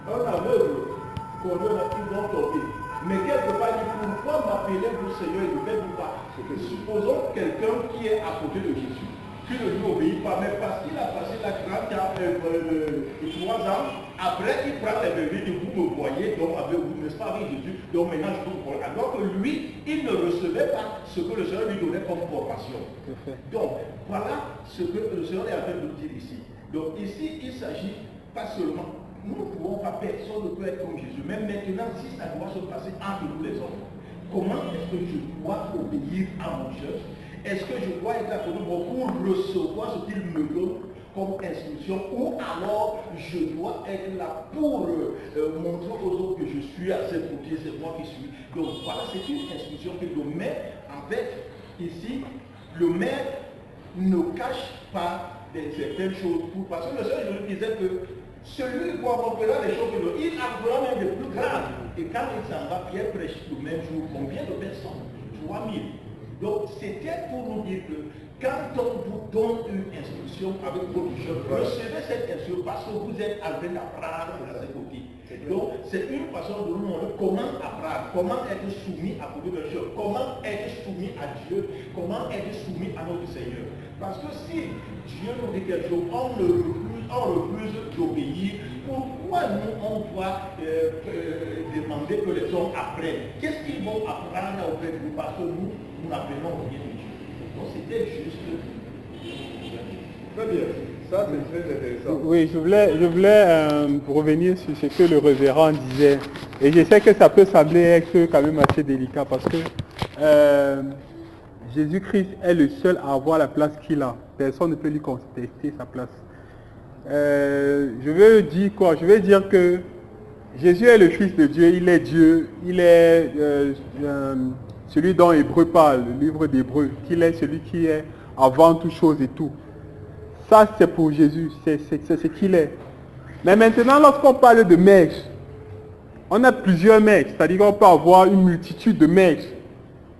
un aveugle, qu'on doit tomber. Mais quelque part, il dit, pourquoi m'appeler vous Seigneur et ne faites-vous pas? Supposons quelqu'un qui est à côté de Jésus, qui ne lui obéit pas, mais parce qu'il a passé la grande 3 ans, après il prend les bébés et vous me voyez, donc avec vous, n'est-ce pas, avec Jésus, donc maintenant je peux vous voir. Alors que lui, il ne recevait pas ce que le Seigneur lui donnait comme formation. Donc, voilà ce que le Seigneur est en train de nous dire ici. Donc ici, il s'agit pas seulement, nous ne pouvons pas, personne ne peut être comme Jésus. Même maintenant, si ça doit se passer entre nous les hommes, comment est-ce que je dois obéir à mon chef? Est-ce que je dois être à côté de moi pour recevoir ce qu'il me donne comme instruction, ou alors je dois être là pour montrer aux autres que je suis à ses côtés, c'est moi qui suis. Donc voilà, c'est une instruction que le maître, en fait, ici, le maître ne cache pas certaines choses, parce que le Seigneur je disais que celui qui accomplira les choses, il accomplira même les plus grandes. Et quand il s'en va, Pierre prêche le même jour. Combien de personnes? 3000. Donc c'était pour nous dire que quand on vous donne une instruction avec votre chef, recevez cette instruction parce que vous êtes en train d'apprendre à ses côtés. Donc c'est une façon de nous montrer comment apprendre, comment être soumis à côté de chef, comment être soumis à Dieu, comment être soumis à notre Seigneur. Parce que si Dieu nous dit quelque chose, on refuse d'obéir, pourquoi nous on doit demander que les hommes apprennent? Qu'est-ce qu'ils vont apprendre auprès de nous? Parce que nous n'apprenons rien de Dieu. Donc c'était juste. Très bien. Ça c'est très intéressant. Oui, je voulais revenir sur ce que le révérend disait. Et je sais que ça peut sembler être quand même assez délicat parce que Jésus-Christ est le seul à avoir la place qu'il a. Personne ne peut lui contester sa place. Je veux dire quoi? Je veux dire que Jésus est le Fils de Dieu, il est Dieu, il est celui dont Hébreu parle, le livre d'Hébreu, qu'il est celui qui est avant toute chose et tout. Ça, c'est pour Jésus, c'est ce qu'il est. Mais maintenant, lorsqu'on parle de maîtres, on a plusieurs maîtres, c'est-à-dire qu'on peut avoir une multitude de maîtres,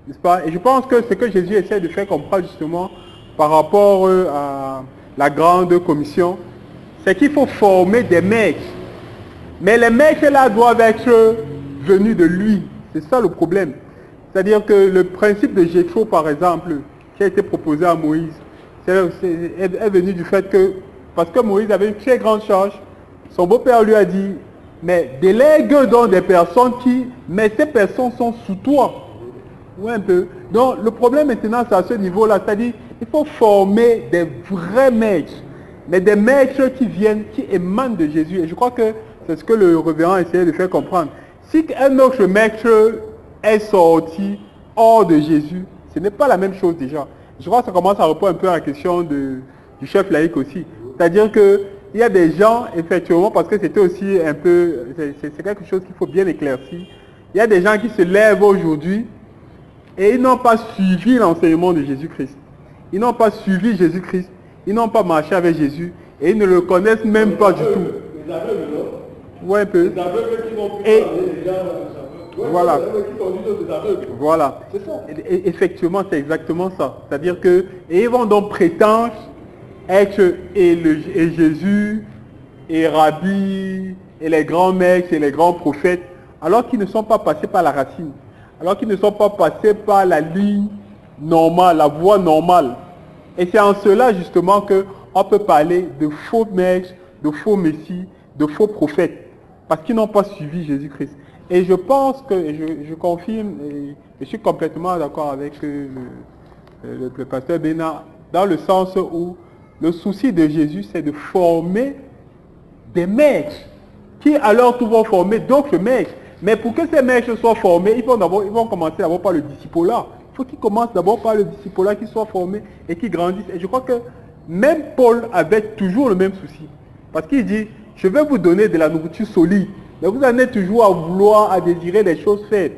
n'est-ce pas? Et je pense que ce que Jésus essaie de faire comprendre justement par rapport à la grande commission, c'est qu'il faut former des maîtres. Mais les maîtres là doivent être venus de lui. C'est ça le problème. C'est-à-dire que le principe de Jéthro, par exemple, qui a été proposé à Moïse, est venu du fait que, parce que Moïse avait une très grande charge, son beau-père lui a dit, mais délègue donc des personnes mais ces personnes sont sous toi. Oui, un peu. Donc le problème maintenant, c'est à ce niveau-là, c'est-à-dire, il faut former des vrais maîtres, mais des maîtres qui émanent de Jésus. Et je crois que c'est ce que le révérend essayait de faire comprendre. Si un autre maître est sorti hors de Jésus, ce n'est pas la même chose déjà. Je crois que ça commence à répondre un peu à la question du chef laïque aussi. C'est-à-dire qu'il y a des gens, effectivement, parce que c'était aussi un peu, c'est quelque chose qu'il faut bien éclaircir. Il y a des gens qui se lèvent aujourd'hui et ils n'ont pas suivi l'enseignement de Jésus-Christ. Ils n'ont pas suivi Jésus-Christ. Ils n'ont pas marché avec Jésus et ils ne le connaissent même pas du tout. Les aveugles, non? Oui, un peu. Les aveugles qui vont plus Et parler, les gens. voilà. Les aveugles qui conduisent des aveugles. Voilà. C'est ça. Et effectivement, c'est exactement ça. C'est-à-dire que, et ils vont donc prétendre être et Jésus, et Rabbi, et les grands maîtres, et les grands prophètes, alors qu'ils ne sont pas passés par la racine. Alors qu'ils ne sont pas passés par la ligne normale, la voie normale. Et c'est en cela justement qu'on peut parler de faux maîtres, de faux messies, de faux prophètes. Parce qu'ils n'ont pas suivi Jésus-Christ. Et je pense que, et je confirme, et je suis complètement d'accord avec le pasteur Bénard, dans le sens où le souci de Jésus, c'est de former des maîtres, qui alors tout vont former d'autres maîtres. Mais pour que ces maîtres soient formés, ils vont commencer d'abord par le disciple-là. Il faut qu'ils commencent d'abord par le disciple-là, qu'ils soient formés et qu'ils grandissent. Et je crois que même Paul avait toujours le même souci. Parce qu'il dit, je vais vous donner de la nourriture solide. Mais vous en êtes toujours à vouloir, à désirer des choses faibles.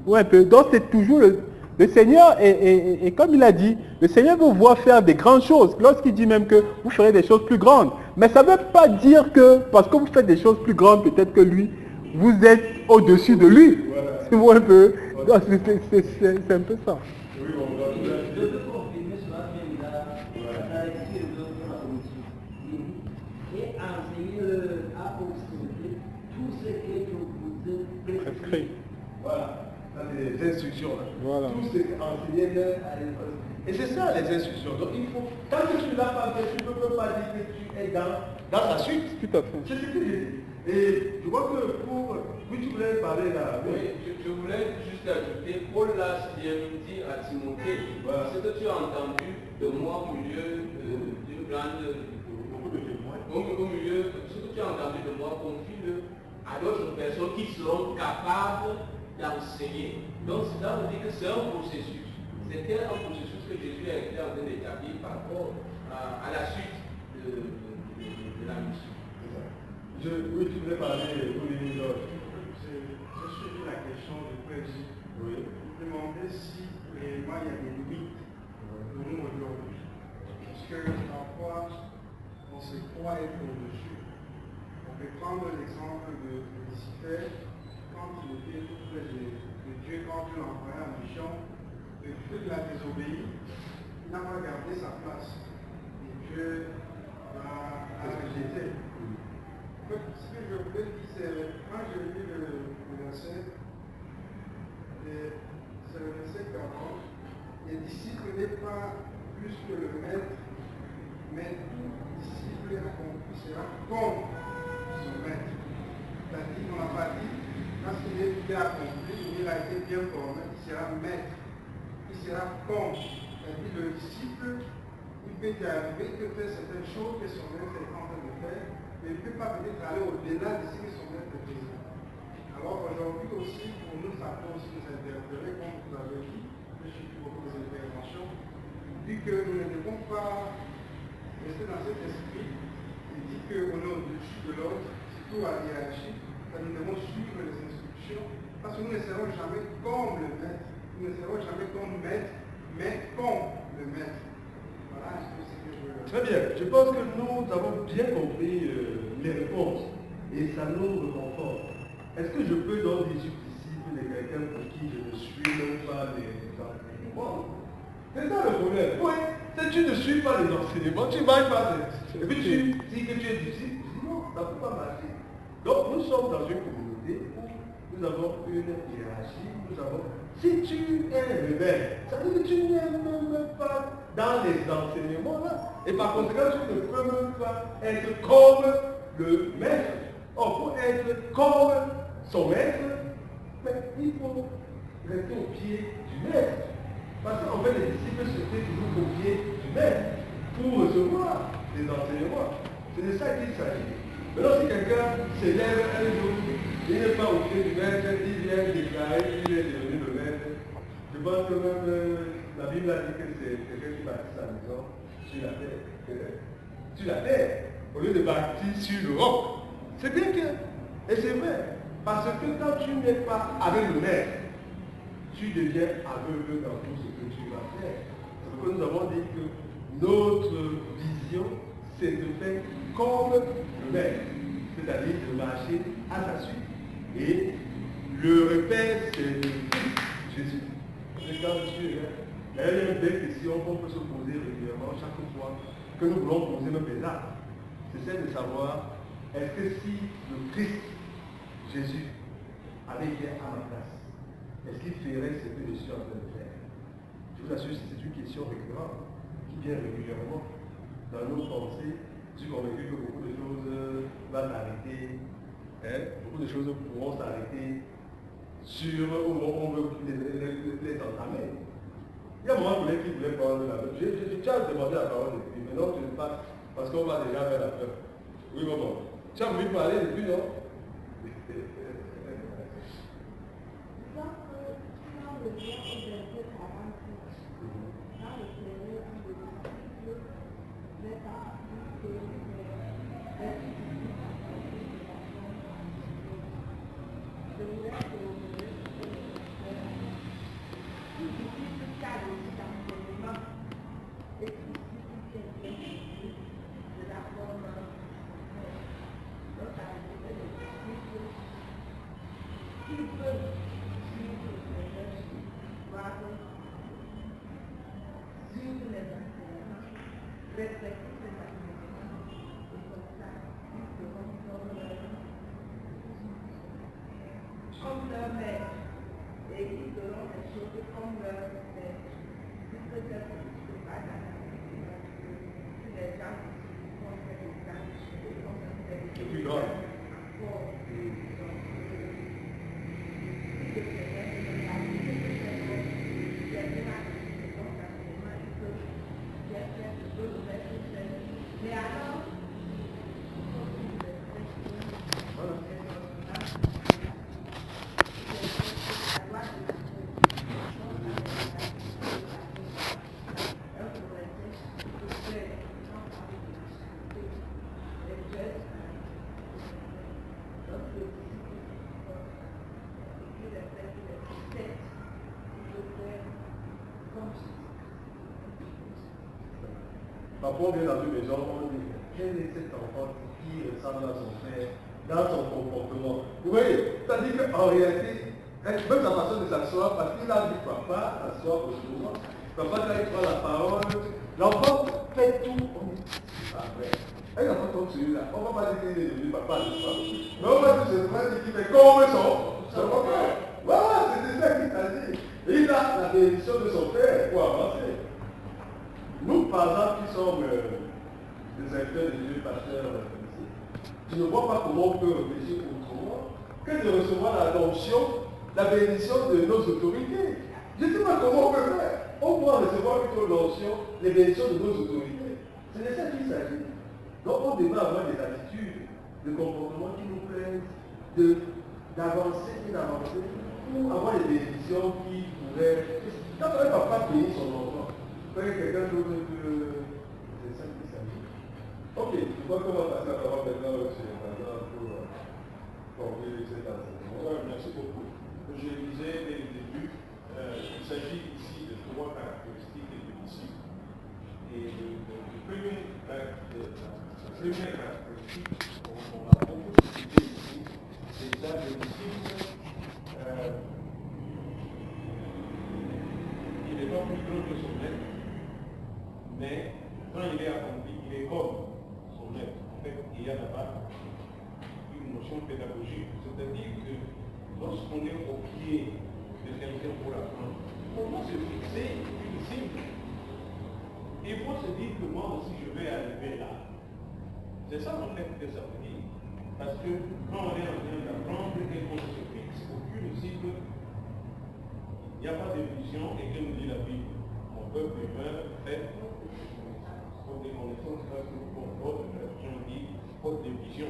Ou un peu. Donc c'est toujours le Seigneur, et comme il a dit, le Seigneur veut voir faire des grandes choses. Lorsqu'il dit même que vous ferez des choses plus grandes. Mais ça ne veut pas dire que, parce que vous faites des choses plus grandes, peut-être que lui, vous êtes au-dessus de lui. Voilà. C'est un peu. C'est un peu ça. Je veux confirmer cela même la lecture de la commission. Et enseigner à proximité tout ce qui est proposé, prescrit. Voilà. Ça, c'est les instructions. Là. Voilà. Tout ce qui est enseigné à l'école. Et c'est ça les instructions. Donc il faut, tant que tu ne l'as pas fait, tu ne peux pas dire que tu es dans la suite. Tout à fait. C'est ce que j'ai dit. Et je vois que oui, tu voulais parler là. Oui, je voulais juste ajouter, Paul l'a dit à Timothée, Voilà. ce que tu as entendu de moi au milieu d'une grande... Beaucoup de témoins. Au milieu, ce que tu as entendu de moi, confie-le à d'autres personnes qui seront capables d'enseigner. Donc cela veut dire que c'est un processus. C'était un processus que Jésus a été en train d'établir par rapport à la suite de la mission. Oui, tu voulais parler pour les mineurs. Je suivi la question du président. Oui. Je me demandais si réellement il y a des limites pour nous aujourd'hui. Parce que parfois, on se croit être au-dessus. On peut prendre l'exemple de Lucifer, quand il était tout près de Dieu, quand Dieu l'envoyait en mission, le Dieu l'a désobéi, il n'a pas gardé sa place. Et Dieu l'a rejeté. Ce que je voulais dire, c'est quand j'ai lu le verset, c'est le verset 40, les disciples n'est pas plus que le maître, mais tout disciple accompli sera comme son maître. C'est-à-dire qu'on n'a pas dit, lorsqu'il est bien accompli, il a été bien formé, il sera maître, il sera comme. C'est-à-dire le disciple, il peut y arriver de faire certaines choses que son maître est en train de faire, mais il ne peut pas peut-être aller au-delà de ce que son maître faisait. Alors aujourd'hui aussi, pour nous, ça peut aussi nous interpeller, comme vous avez dit, je suis beaucoup des interventions, dit que nous ne devons pas rester dans cet esprit et dire qu'on est au-dessus de l'autre, surtout à la hiérarchie, que nous devons suivre les instructions, parce que nous ne serons jamais comme le maître, nous Nous ne serons jamais comme maître, mais comme le maître. Voilà un peu ce que je veux. Très bien. Je pense que nous avons bien compris les réponses et ça nous réconforte. Est-ce que je peux donc des disciples de quelqu'un pour qui je ne suis même pas les enseignements? C'est ça le problème. Oui, si tu ne suis pas les enseignements, tu ne vas pas. Et puis tu dis que tu es disciple, tu dis non, ça ne peut pas marcher. Donc nous sommes dans une communauté où nous avons une hiérarchie, nous avons... Si tu es rebelle, ça veut dire que tu n'es même pas dans les enseignements là. Et par conséquent, tu ne peux même pas être comme le maître. Or, pour être comme son maître, mais il faut rester au pied du maître. Parce qu'en fait, les disciples se font toujours au pied du maître pour recevoir les enseignements. C'est de ça qu'il s'agit. Maintenant, si quelqu'un s'élève un jour, il n'est pas au pied du maître, il vient déclarer qu'il est devenu le maître. Je pense que même la Bible a dit que c'est quelqu'un qui bâtit sa maison sur la terre. Sur la terre, au lieu de bâtir sur le roc. C'est bien que, et c'est vrai, parce que quand tu n'es pas avec le maître, tu deviens aveugle dans tout ce que tu vas faire. C'est pourquoi nous avons dit que notre vision, c'est de faire comme le maître, c'est-à-dire de marcher à sa suite. Et le repère, c'est le Christ, Jésus. C'est quand je suis là. Il y a une belle question qu'on peut se poser régulièrement chaque fois que nous voulons poser nos actes. C'est celle de savoir, est-ce que si le Christ, Jésus, avait été à ma place, est-ce qu'il ferait ce que je suis en train de faire? Je vous assure, c'est une question récurrente qui vient régulièrement dans nos pensées. Je suis convaincu que beaucoup de choses vont s'arrêter, beaucoup de choses pourront s'arrêter sur où on veut les entamer. Il y a un moment donné qui voulait parler de la peur. J'ai déjà demandé la parole depuis, mais non, tu ne pas, parce qu'on va déjà vers la peur. Oui, maman. Tu as voulu parler depuis, non? Comme leur maître, et ils feront les choses comme leur maître. C'est ce que je ne pas dans les gens qui vont faire des tâches, et vont faire des C'est plus grave. Mais alors, Parfois, on vient dans une maison, on dit, quel est cet enfant qui ressemble à son père dans son comportement? Vous voyez, c'est-à-dire qu'en réalité, même sa façon de s'asseoir, parce qu'il a vu papa s'asseoir au moment, papa, quand il prend la parole, l'enfant fait tout. On dit, ah ouais. Un enfant comme celui-là, on ne va pas dire qu'il est devenu papa, n'est-ce pas? Mais on va tout simplement dire qu'il fait comme son papa. Voilà, c'est ça qu'il s'agit. Et il a la bénédiction de son père pour avancer. Nous, par exemple, qui sommes des acteurs de Dieu, pasteurs, tu ne vois pas comment on peut réfléchir autrement que de recevoir la l'onction, la bénédiction de nos autorités. Je ne sais pas comment on peut faire. On doit recevoir plutôt l'onction, les bénédictions de nos autorités. C'est de ça qu'il s'agit. Donc on devrait avoir des attitudes, des comportements qui nous plaisent, d'avancer et d'avancer pour avoir des bénédictions qui pourraient... Quand on ne va pas payer son enfant, quelqu'un d'autre que c'est ça qui s'agit. Ok, je crois qu'on va passer à la parole maintenant chez les parents pour conclure cet enseignement. Merci beaucoup. Je disais dès le début, il s'agit ici de trois caractéristiques du disciple. Et la première caractéristique, on a beaucoup discuté ici, c'est ça, le disciple, il n'est pas plus grand que son maître, mais quand il est accompli, il est comme son maître. En fait, il y a là-bas une notion pédagogique, c'est-à-dire que lorsqu'on est au pied de quelqu'un pour apprendre, comment se fixer une cible? Il faut se dire que moi aussi je vais arriver là. C'est ça en fait que ça veut dire. Parce que quand on est en train d'apprendre et qu'on se fixe aucune cible, il n'y a pas de vision, et comme dit la Bible, mon peuple humain fait pour des connaissances, parce que pour d'autres traductions dit faute de vision.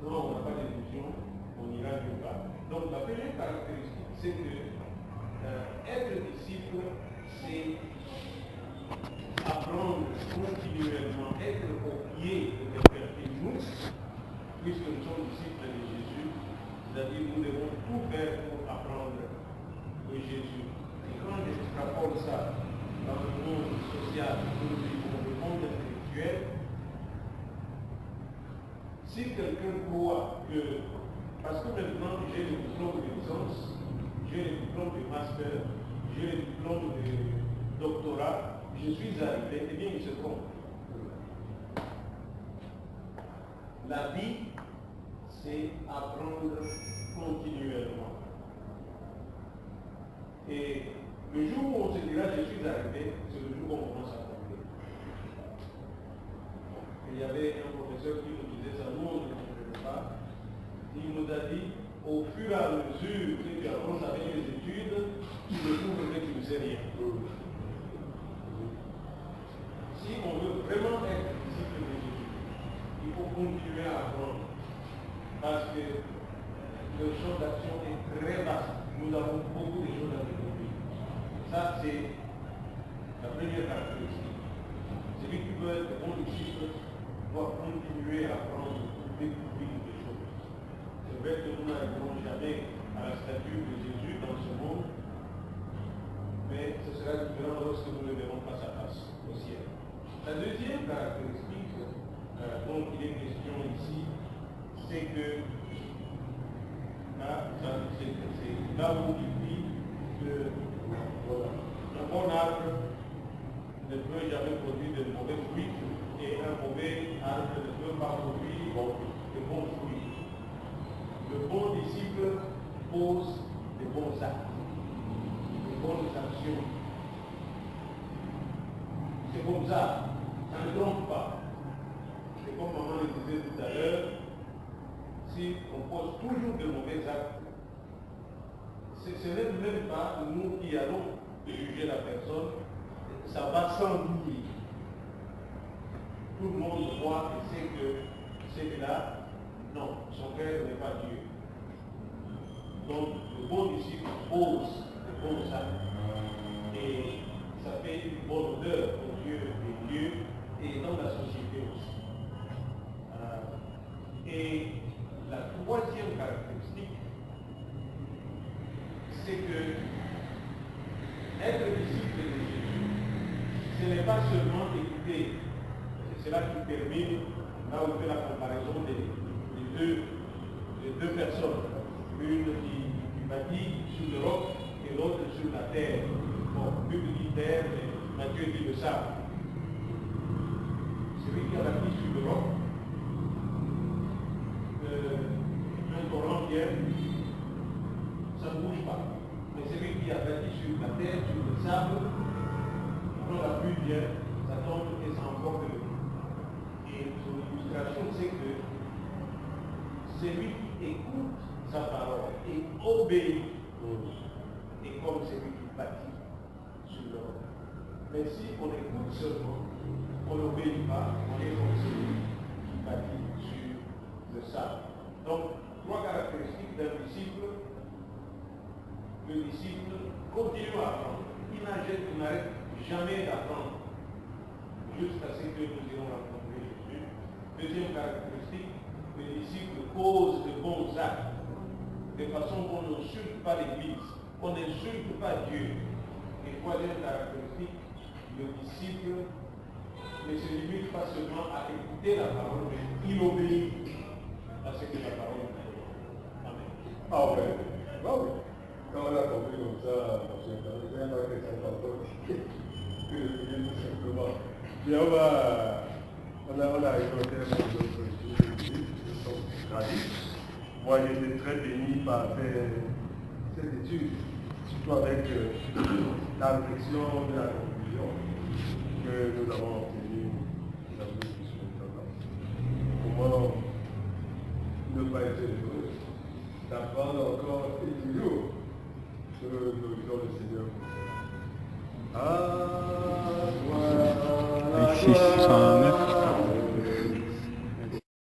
Quand on n'a pas de vision, on n'ira nulle part. Donc la première caractéristique, c'est que être disciple, c'est apprendre continuellement, être au pied de quelqu'un. Et nous, puisque nous sommes disciples de Jésus, c'est-à-dire nous devons tout faire pour apprendre de Jésus. Et quand j'extrapole ça dans le monde social, nous vivons le monde intellectuel, si quelqu'un croit que, parce que maintenant j'ai le diplôme de licence, j'ai le diplôme de master, j'ai le diplôme de doctorat, je suis arrivé, eh bien il se trompe. La vie, c'est apprendre continuellement. Et le jour où on se dira je suis arrivé, c'est le jour où on commence à apprendre. Il y avait un professeur qui nous disait ça, nous on ne comprenait pas. Il nous a dit, au fur et à mesure que tu avances avec les études, tu découvres que tu ne sais rien. Si on veut vraiment être disciple de Jésus, il faut continuer à apprendre. Parce que le champ d'action est très vaste. Nous avons beaucoup de choses à découvrir. Ça, c'est la première caractéristique. Celui qui veut être bon disciple doit continuer à apprendre pour découvrir des choses. C'est vrai que nous n'arriverons jamais à la stature de Jésus dans ce monde, mais ce sera différent lorsque nous le verrons face à face au ciel. La deuxième caractéristique dont il est question ici, c'est que c'est là où il dit que un bon arbre ne peut jamais produire de mauvais fruits et un mauvais arbre ne peut pas produire de bons fruits. Le bon disciple pose de bons actes, de bonnes actions. C'est comme ça, ça ne trompe pas. Et comme maman le disait tout à l'heure, si on pose toujours de mauvais actes, ce n'est même pas nous qui allons juger la personne, ça va sans nous. Tout le monde voit et sait que celui-là, non, son père n'est pas Dieu. Donc le bon disciple pose de bons actes et ça fait une bonne odeur aux yeux des dieux et dans la société aussi. Et la troisième caractéristique, c'est que être disciple de Jésus, ce n'est pas seulement écouter. C'est là qui termine, là où on fait la comparaison des deux personnes. Une qui bâtit sur le roc et l'autre sur la terre. Bon, Bible dit terre, mais Matthieu dit le sable. Celui qui a bâti sur le roc, un torrent vient, ça ne bouge pas. Mais celui qui a bâti sur la terre, sur le sable, quand la pluie vient, ça tombe et ça emporte le vent. Et son illustration, c'est que celui qui écoute sa parole et obéit est comme celui qui bâtit sur le roc. Mais si on écoute seulement, on n'obéit pas, on est comme celui qui bâtit sur le sable. Donc, trois caractéristiques d'un disciple. Le disciple continue à apprendre. Il n'arrête jamais d'apprendre jusqu'à ce que nous irons rencontrer Jésus. Deuxième caractéristique, le disciple pose de bons actes de façon qu'on n'insulte pas l'Église. on n'insulte pas Dieu. Et troisième caractéristique, le disciple ne se limite pas seulement à écouter la parole, mais il obéit à ce que la parole dit. Amen. Ah ouais, bah oui. Quand on a compris comme ça, c'est pas que ça t'entend que tout simplement. Bien, on a écouté notre étude, moi j'étais très béni par cette étude, surtout avec la réflexion de la conclusion que nous avons obtenue maintenant. Comment ne pas être heureux d'apprendre encore et toujours que nous glorifions le Seigneur. Ah,